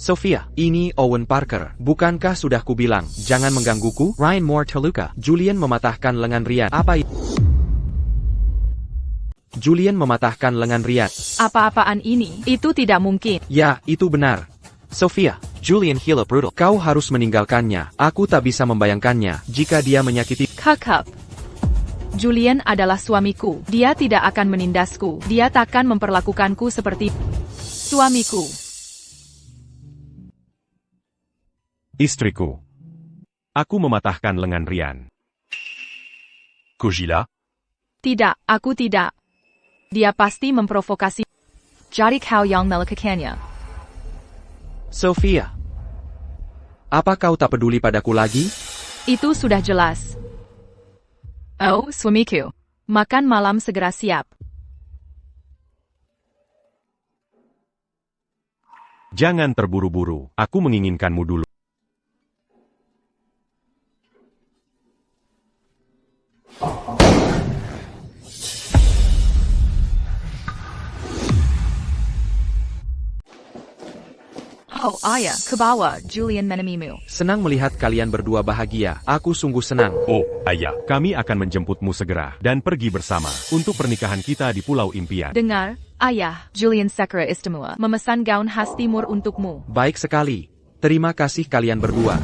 Sophia, ini Owen Parker. Bukankah sudah kubilang, jangan menggangguku? Ryan Moore terluka. Julian mematahkan lengan Ryan. Apa itu? Julian mematahkan lengan Ryan. Apa-apaan ini? Itu tidak mungkin. Ya, itu benar. Sophia, Julian gila brutal. Kau harus meninggalkannya. Aku tak bisa membayangkannya jika dia menyakiti. Kakak. Julian adalah suamiku. Dia tidak akan menindasku. Dia takkan memperlakukanku seperti suamiku. Istriku. Aku mematahkan lengan Ryan. Kojila, Tidak, aku tidak. Dia pasti memprovokasi. Jadi kau yang melakukannya. Sophia, apa kau tak peduli padaku lagi? Itu sudah jelas. Oh, suamiku. Makan malam segera siap. Jangan terburu-buru. Aku menginginkanmu dulu. Oh ayah, kebawa, Julian menemimu. Senang melihat kalian berdua bahagia. Aku sungguh senang. Oh, ayah. Kami akan menjemputmu segera dan pergi bersama untuk pernikahan kita di Pulau Impian. Dengar, ayah, Julian Sekra Istamua memesan gaun khas timur untukmu. Baik sekali. Terima kasih kalian berdua.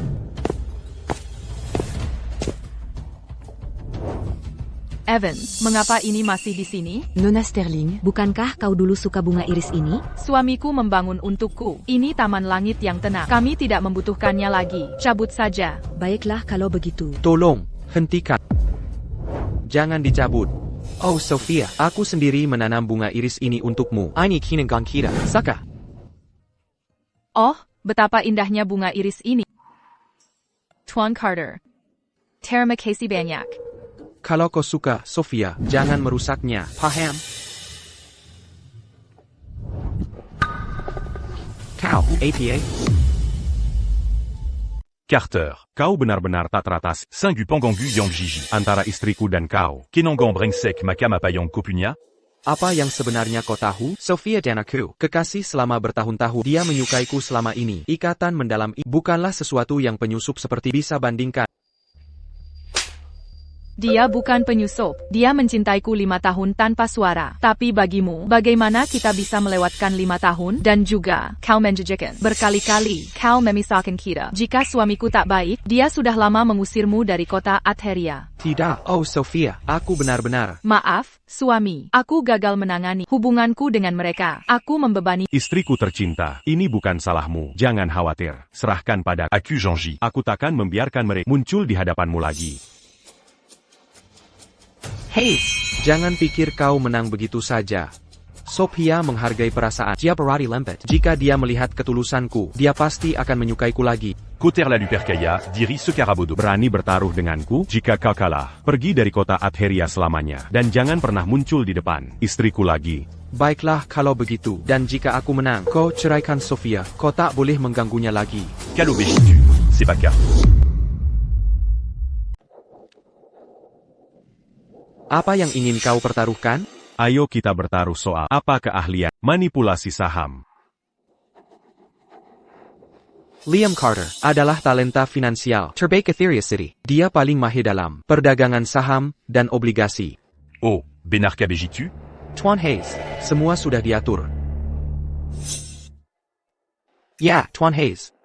Evan, mengapa ini masih di sini? Nona Sterling, Bukankah kau dulu suka bunga iris ini? Suamiku membangun untukku. Ini taman langit yang tenang. Kami tidak membutuhkannya lagi. Cabut saja. Baiklah kalau begitu. Tolong, hentikan. Jangan dicabut. Oh Sophia, aku sendiri menanam bunga iris ini untukmu. Ini kinengan kita. Saka. Oh, betapa indahnya bunga iris ini. Tuan Carter. Terima kasih banyak. Kalau kau suka, Sophia, jangan merusaknya. Paham? Kau, APA? Carter. Kau benar-benar tak teratas Singu Pangangu Yang Gigi. antara istriku dan kau. Kenangan Brengsek Makama Payong Kopunya. Apa yang sebenarnya kau tahu? Sophia dan aku, kekasih selama bertahun-tahun. Dia menyukaiku selama ini. Ikatan mendalam bukanlah sesuatu yang penyusup seperti bisa bandingkan. Dia bukan penyusup. Dia mencintaiku 5 tahun tanpa suara. Tapi bagimu, bagaimana kita bisa melewatkan 5 tahun? Dan juga, kau menjejekan. Berkali-kali, kau memisahkan kita. Jika suamiku tak baik, dia sudah lama mengusirmu dari kota Atheria. Tidak, oh Sophia, aku benar-benar. Maaf, suami. Aku gagal menangani hubunganku dengan mereka. Aku membebani. Istriku tercinta, ini bukan salahmu. Jangan khawatir. Serahkan pada Aku Janji. aku. Takkan membiarkan mereka muncul di hadapanmu lagi. Hei, jangan pikir kau menang begitu saja. Sophia menghargai perasaan. Dia berani lempet. Jika dia melihat ketulusanku, dia pasti akan menyukaiku lagi. Koter la Lupercaya, diri Sekarabodo. Berani bertaruh denganku? Jika kau kalah, pergi dari kota Atheria selamanya. Dan jangan pernah muncul di depan istriku lagi. Baiklah kalau begitu. Dan jika aku menang, kau ceraikan Sophia. Kau tak boleh mengganggunya lagi. Calo Begitu. C'est pas Carter. Apa yang ingin kau pertaruhkan? Ayo kita bertaruh soal apa keahlian manipulasi saham. Liam Carter adalah talenta finansial terbaik Etheria City. Dia paling mahir dalam perdagangan saham dan obligasi. Oh, Benarka Begitu. Tuan Hayes, semua sudah diatur. Ya, Tuan Hayes.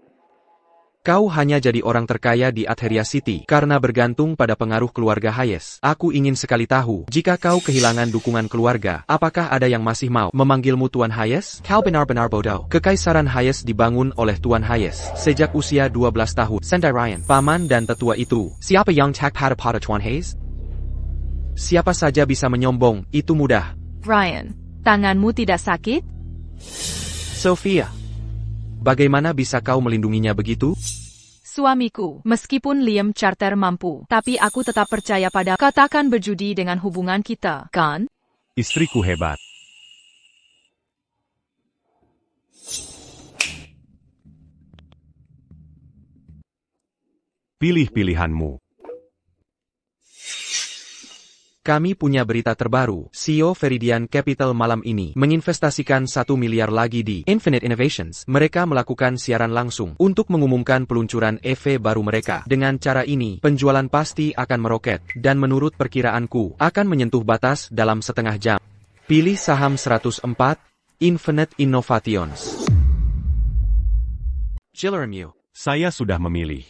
Kau hanya jadi orang terkaya di Atheria City karena bergantung pada pengaruh keluarga Hayes. Aku ingin sekali tahu, jika kau kehilangan dukungan keluarga, apakah ada yang masih mau memanggilmu Tuan Hayes? Kau benar-benar bodoh. Kekaisaran Hayes dibangun oleh Tuan Hayes sejak usia 12 tahun. Sendai Ryan, paman dan tetua itu. Siapa yang tak pada Tuan Hayes? Siapa saja bisa menyombong, itu mudah. Ryan, tanganmu tidak sakit? Sophia, bagaimana bisa kau melindunginya begitu? Suamiku, meskipun Liam Carter mampu, tapi aku tetap percaya pada katakan berjudi dengan hubungan kita, kan? Istriku hebat. Pilih pilihanmu. Kami punya berita terbaru. CEO Veridian Capital malam ini menginvestasikan 1 miliar lagi di Infinite Innovations. Mereka melakukan siaran langsung untuk mengumumkan peluncuran EV baru mereka. Dengan cara ini, penjualan pasti akan meroket dan menurut perkiraanku akan menyentuh batas dalam setengah jam. Pilih saham 104 Infinite Innovations. Jeremy, Saya sudah memilih.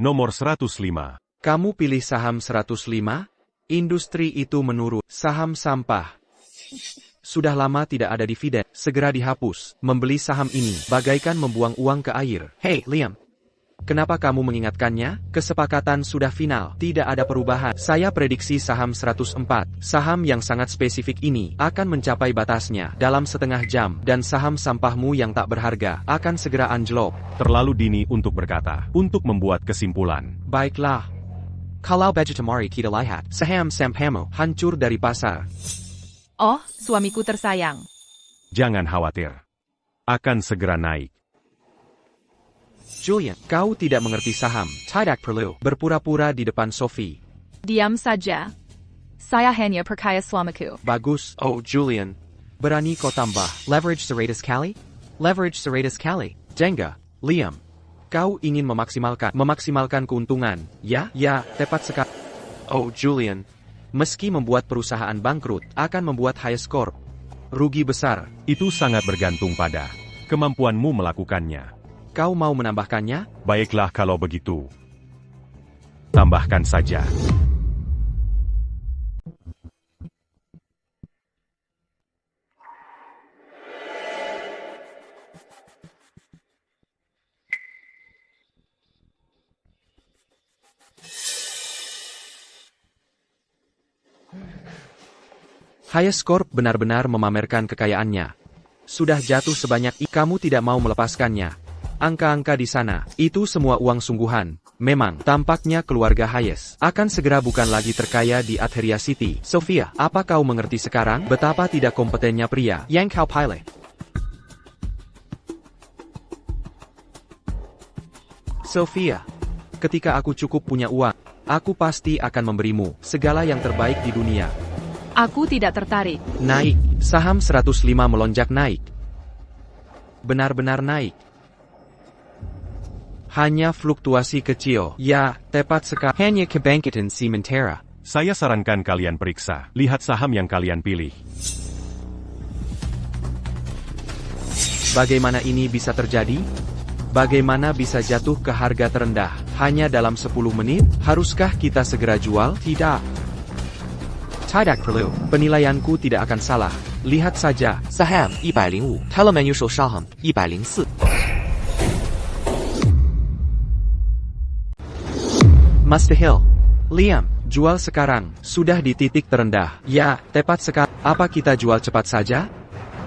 Nomor 105. kamu pilih saham 105? Industri itu menurut saham sampah. Sudah lama tidak ada dividen, segera dihapus. Membeli saham ini bagaikan membuang uang ke air. Hey, Liam. Kenapa kamu mengingatkannya? Kesepakatan sudah final, tidak ada perubahan. Saya prediksi saham 104. Saham yang sangat spesifik ini akan mencapai batasnya dalam setengah jam dan saham sampahmu yang tak berharga akan segera anjlok. Terlalu dini untuk berkata, untuk membuat kesimpulan. Baiklah. Kalau Vegetamari kita lihat, saham sampahmu hancur dari pasar. Oh, suamiku tersayang. Jangan khawatir. Akan segera naik. Julian, kau tidak mengerti saham. Tidak perlu berpura-pura di depan Sophie. Diam saja. Saya hanya percaya suamiku. Bagus. Oh, Julian. Berani kau tambah. Leverage 100 kali? Leverage 100 kali. Jenga. Liam, kau ingin memaksimalkan keuntungan, ya? Ya, tepat sekali. Oh, Julian. Meski membuat perusahaan bangkrut, akan membuat Hayes Corp rugi besar. Itu sangat bergantung pada kemampuanmu melakukannya. Kau mau menambahkannya? Baiklah kalau begitu. Tambahkan saja. Hayes Corp benar-benar memamerkan kekayaannya. Sudah jatuh sebanyak kamu tidak mau melepaskannya. Angka-angka di sana, itu semua uang sungguhan. Memang, tampaknya keluarga Hayes akan segera bukan lagi terkaya di Adheria City. Sophia, apa kau mengerti sekarang betapa tidak kompetennya pria yang kau pilih? Sophia, ketika aku cukup punya uang, aku pasti akan memberimu segala yang terbaik di dunia. Aku tidak tertarik. Naik, saham 105 melonjak naik. Benar-benar naik. Hanya fluktuasi kecil. Ya, tepat sekali. Hanya kebangkitan sementara. Saya sarankan kalian periksa. Lihat saham yang kalian pilih. Bagaimana ini bisa terjadi? Bagaimana bisa jatuh ke harga terendah hanya dalam 10 menit? Haruskah kita segera jual? Tidak. Tidak perlu. Penilaianku tidak akan salah. Lihat saja. Saham 105, Telemann Yushou Saham 104. Mustahil. Liam, jual sekarang. Sudah di titik terendah. Ya, tepat sekali. Apa kita jual cepat saja?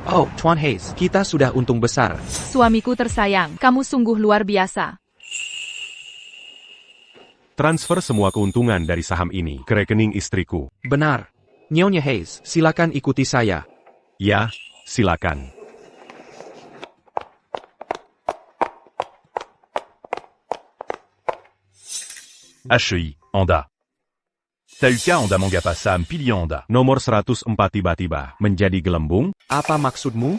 Oh, Tuan Hayes, kita sudah untung besar. Suamiku tersayang, kamu sungguh luar biasa. Transfer semua keuntungan dari saham ini ke rekening istriku. Benar. Nyonya Hayes, silakan ikuti saya. Ya, silakan. HEI, Honda. Tauka Honda Mangapa Sam Pilier Honda. Nomor 104 tiba-tiba menjadi gelembung. Apa maksudmu?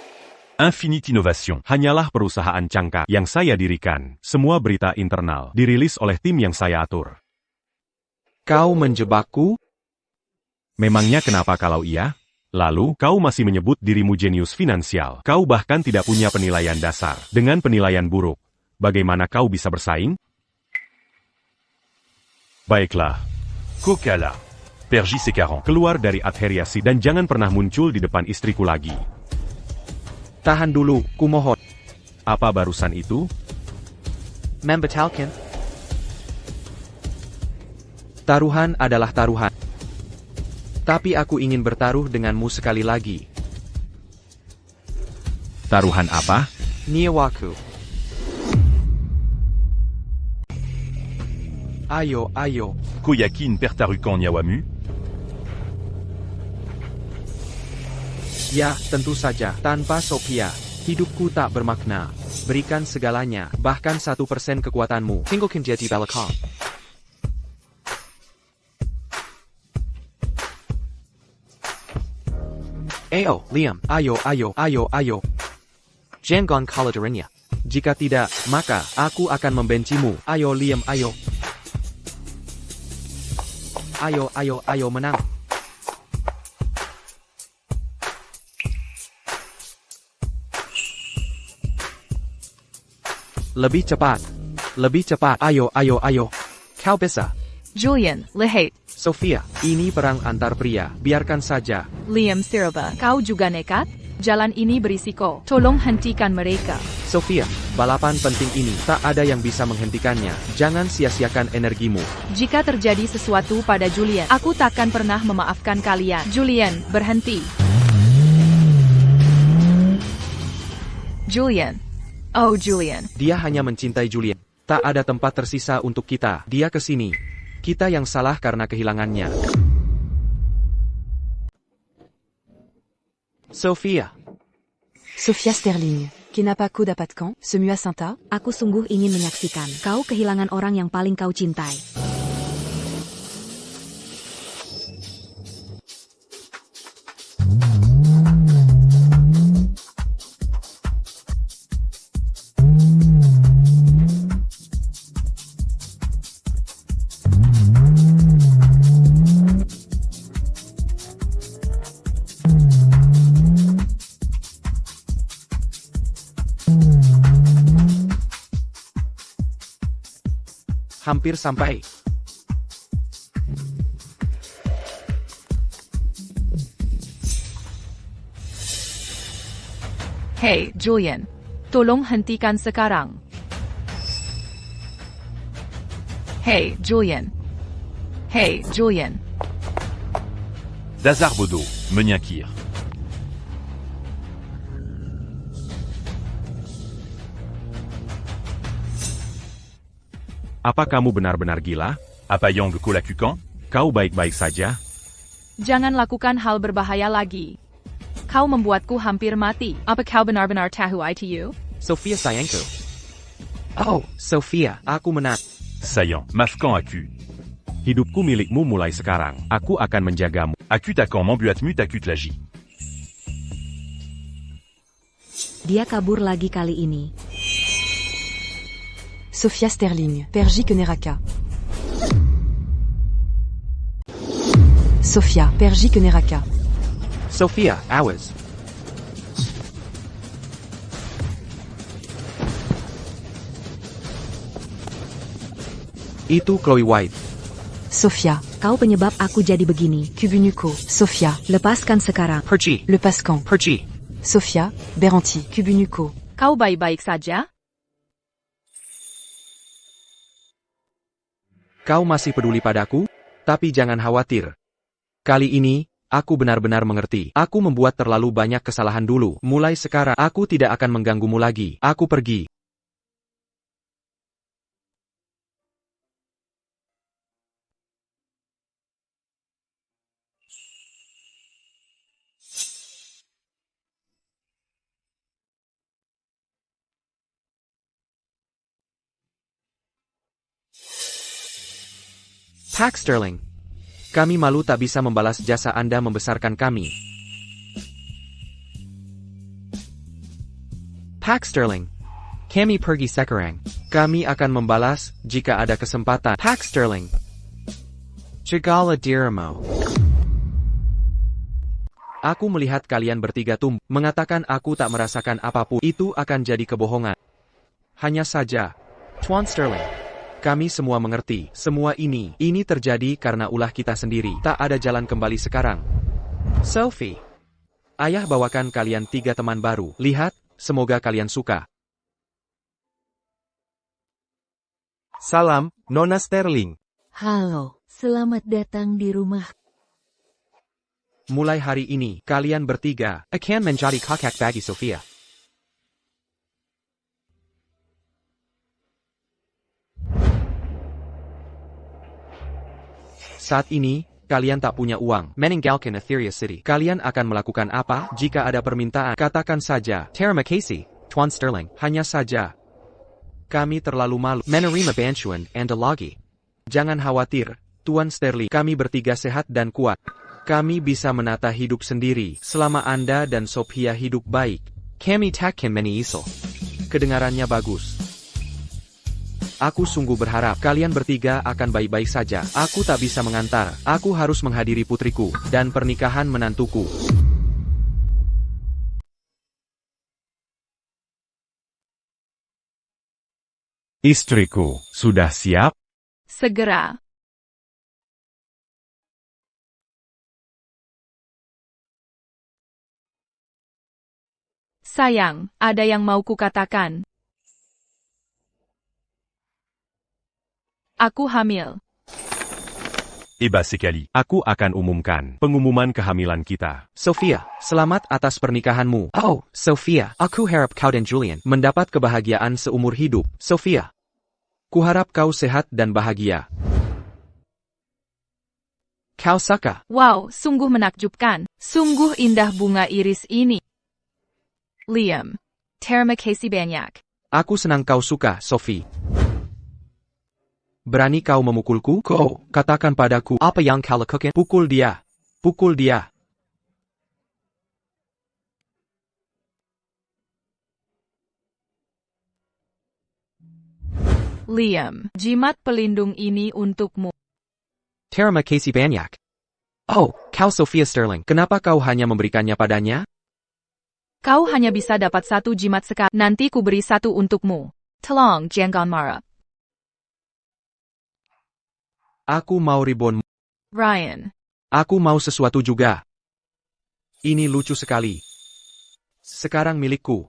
Infinite Innovation. Hanyalah perusahaan cangkang yang saya dirikan. Semua berita internal dirilis oleh tim yang saya atur. Kau menjebakku? Memangnya kenapa kalau iya? Lalu, kau masih menyebut dirimu jenius finansial. Kau bahkan tidak punya penilaian dasar. Dengan penilaian buruk, bagaimana kau bisa bersaing? Baiklah. Kokala. Pergi sekarang. Keluar dari Adheria City dan jangan pernah muncul di depan istriku lagi. Tahan dulu, kumohon. Apa barusan itu? Membatalkan. Taruhan adalah taruhan. Tapi aku ingin bertaruh denganmu sekali lagi. Taruhan apa? Niawaku. Ayo, ayo. Koyakin Pertarukan Nyawamu. Ya, tentu saja. Tanpa Sophia, hidupku tak bermakna. Berikan segalanya, bahkan 1% kekuatanmu. Tinggalkan jadi balakam. Liam, ayo. Jangan kalah darinya. Jika tidak, maka aku akan membencimu. Ayo Liam, ayo. Ayo menang. Lebih cepat. Ayo. Kau bisa. Julian, lihat. Sophia, ini perang antar pria. Biarkan saja. Liam Siraba, kau juga nekat? Jalan ini berisiko. Tolong hentikan mereka. Sophia, balapan penting ini tak ada yang bisa menghentikannya. Jangan sia-siakan energimu. Jika terjadi sesuatu pada Julian, aku takkan pernah memaafkan kalian. Julian, berhenti. Julian. Oh, Julian. Dia hanya mencintai Julian. Tak ada tempat tersisa untuk kita. Dia kesini. Kita yang salah karena kehilangannya. Sophia. Sophia Sterling, qui n'a pas coup d'apat de camp, ce mua Santa. Aku sungguh ingin menyaksikan kau kehilangan orang yang paling kau cintai. Hampir sampai. Hey, Julian. Tolong hentikan sekarang. Hey, Julian. Hey, Julian. Dazar Bodo, Menyankir. Apa kamu benar-benar gila? Apa Yang Kolakukan? Kau baik-baik saja? Jangan lakukan hal berbahaya lagi. Kau membuatku hampir mati. Apa kau benar-benar tahu ITU? Sophia sayangku. Oh, Sophia, aku menang. Saillant, Mafkan Aku. Hidupku milikmu mulai sekarang. Aku akan menjagamu. Aku Takan Mambuatmu Takut Lagi. Dia kabur lagi kali ini. Sophia Sterling, Perji Keneraka. Sophia, Perji Keneraka. Sophia, ours. Itu Chloe White. Sophia, Kau penyebab aku jadi begini. Kubunuko. Sophia, Lepaskan sekarang. Perchi. Le Pascan. Perchi. Sophia, Beranti. Kubunuko. Kau baik-baik saja? Kau masih peduli padaku? Tapi jangan khawatir. Kali ini, aku benar-benar mengerti. Aku membuat terlalu banyak kesalahan dulu. Mulai sekarang, aku tidak akan mengganggumu lagi. Aku pergi. Pax Sterling. Kami malu tak bisa membalas jasa Anda membesarkan kami. Pax Sterling. Kami pergi sekarang. Kami akan membalas jika ada kesempatan. Pax Sterling. Jagala dirimu. Aku melihat kalian bertiga mengatakan aku tak merasakan apapun. Itu akan jadi kebohongan. Hanya saja, Tuan Sterling. Kami semua mengerti, semua ini terjadi karena ulah kita sendiri. Tak ada jalan kembali sekarang. Sophie. Ayah bawakan kalian 3 teman baru. Lihat, semoga kalian suka. Salam, Nona Sterling. Halo, selamat datang di rumah. Mulai hari ini, kalian bertiga akan menjadi kakak bagi Sophia. Saat ini, kalian tak punya uang. Meninggalkan Etheria City. Kalian akan melakukan apa jika ada permintaan? Katakan saja, terima kasih, Tuan Sterling. Hanya saja, kami terlalu malu menerima bantuan Anda lagi. Jangan khawatir, Tuan Sterling. Kami bertiga sehat dan kuat. Kami bisa menata hidup sendiri selama Anda dan Sophia hidup baik. Kami takkan menyesal. Kedengarannya bagus. Aku sungguh berharap kalian bertiga akan baik-baik saja. Aku tak bisa mengantar. Aku harus menghadiri putriku dan pernikahan menantuku. Istriku, sudah siap? Segera. Sayang, ada yang mau kukatakan. Aku hamil. Eba Sekali. Aku akan umumkan pengumuman kehamilan kita. Sophia, selamat atas pernikahanmu. Oh, Sophia, aku harap kau dan Julian mendapat kebahagiaan seumur hidup. Sophia, kuharap kau sehat dan bahagia. Kau suka? Wow, sungguh menakjubkan. Sungguh indah bunga iris ini. Liam. Terima kasih banyak. Aku senang kau suka, Sophie. Berani kau memukulku? Kau, katakan padaku, apa yang kau lakukan? Pukul dia. Pukul dia. Liam, jimat pelindung ini untukmu. Terima kasih banyak. Oh, kau Sophia Sterling. Kenapa kau hanya memberikannya padanya? Kau hanya bisa dapat 1 jimat sekali. Nanti ku beri 1 untukmu. Tolong jangan marah. Aku mau ribbon. Ryan. Aku mau sesuatu juga. Ini lucu sekali. Sekarang milikku.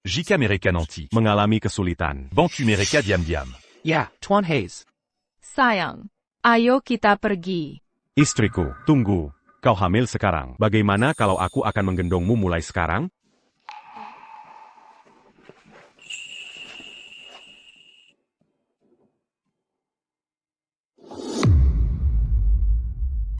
Jika mereka nanti. Mengalami kesulitan. Bantu mereka diam-diam. Ya, Tuan Hayes. Sayang. Ayo kita pergi. Istriku, tunggu. Kau hamil sekarang. Bagaimana kalau aku akan menggendongmu mulai sekarang?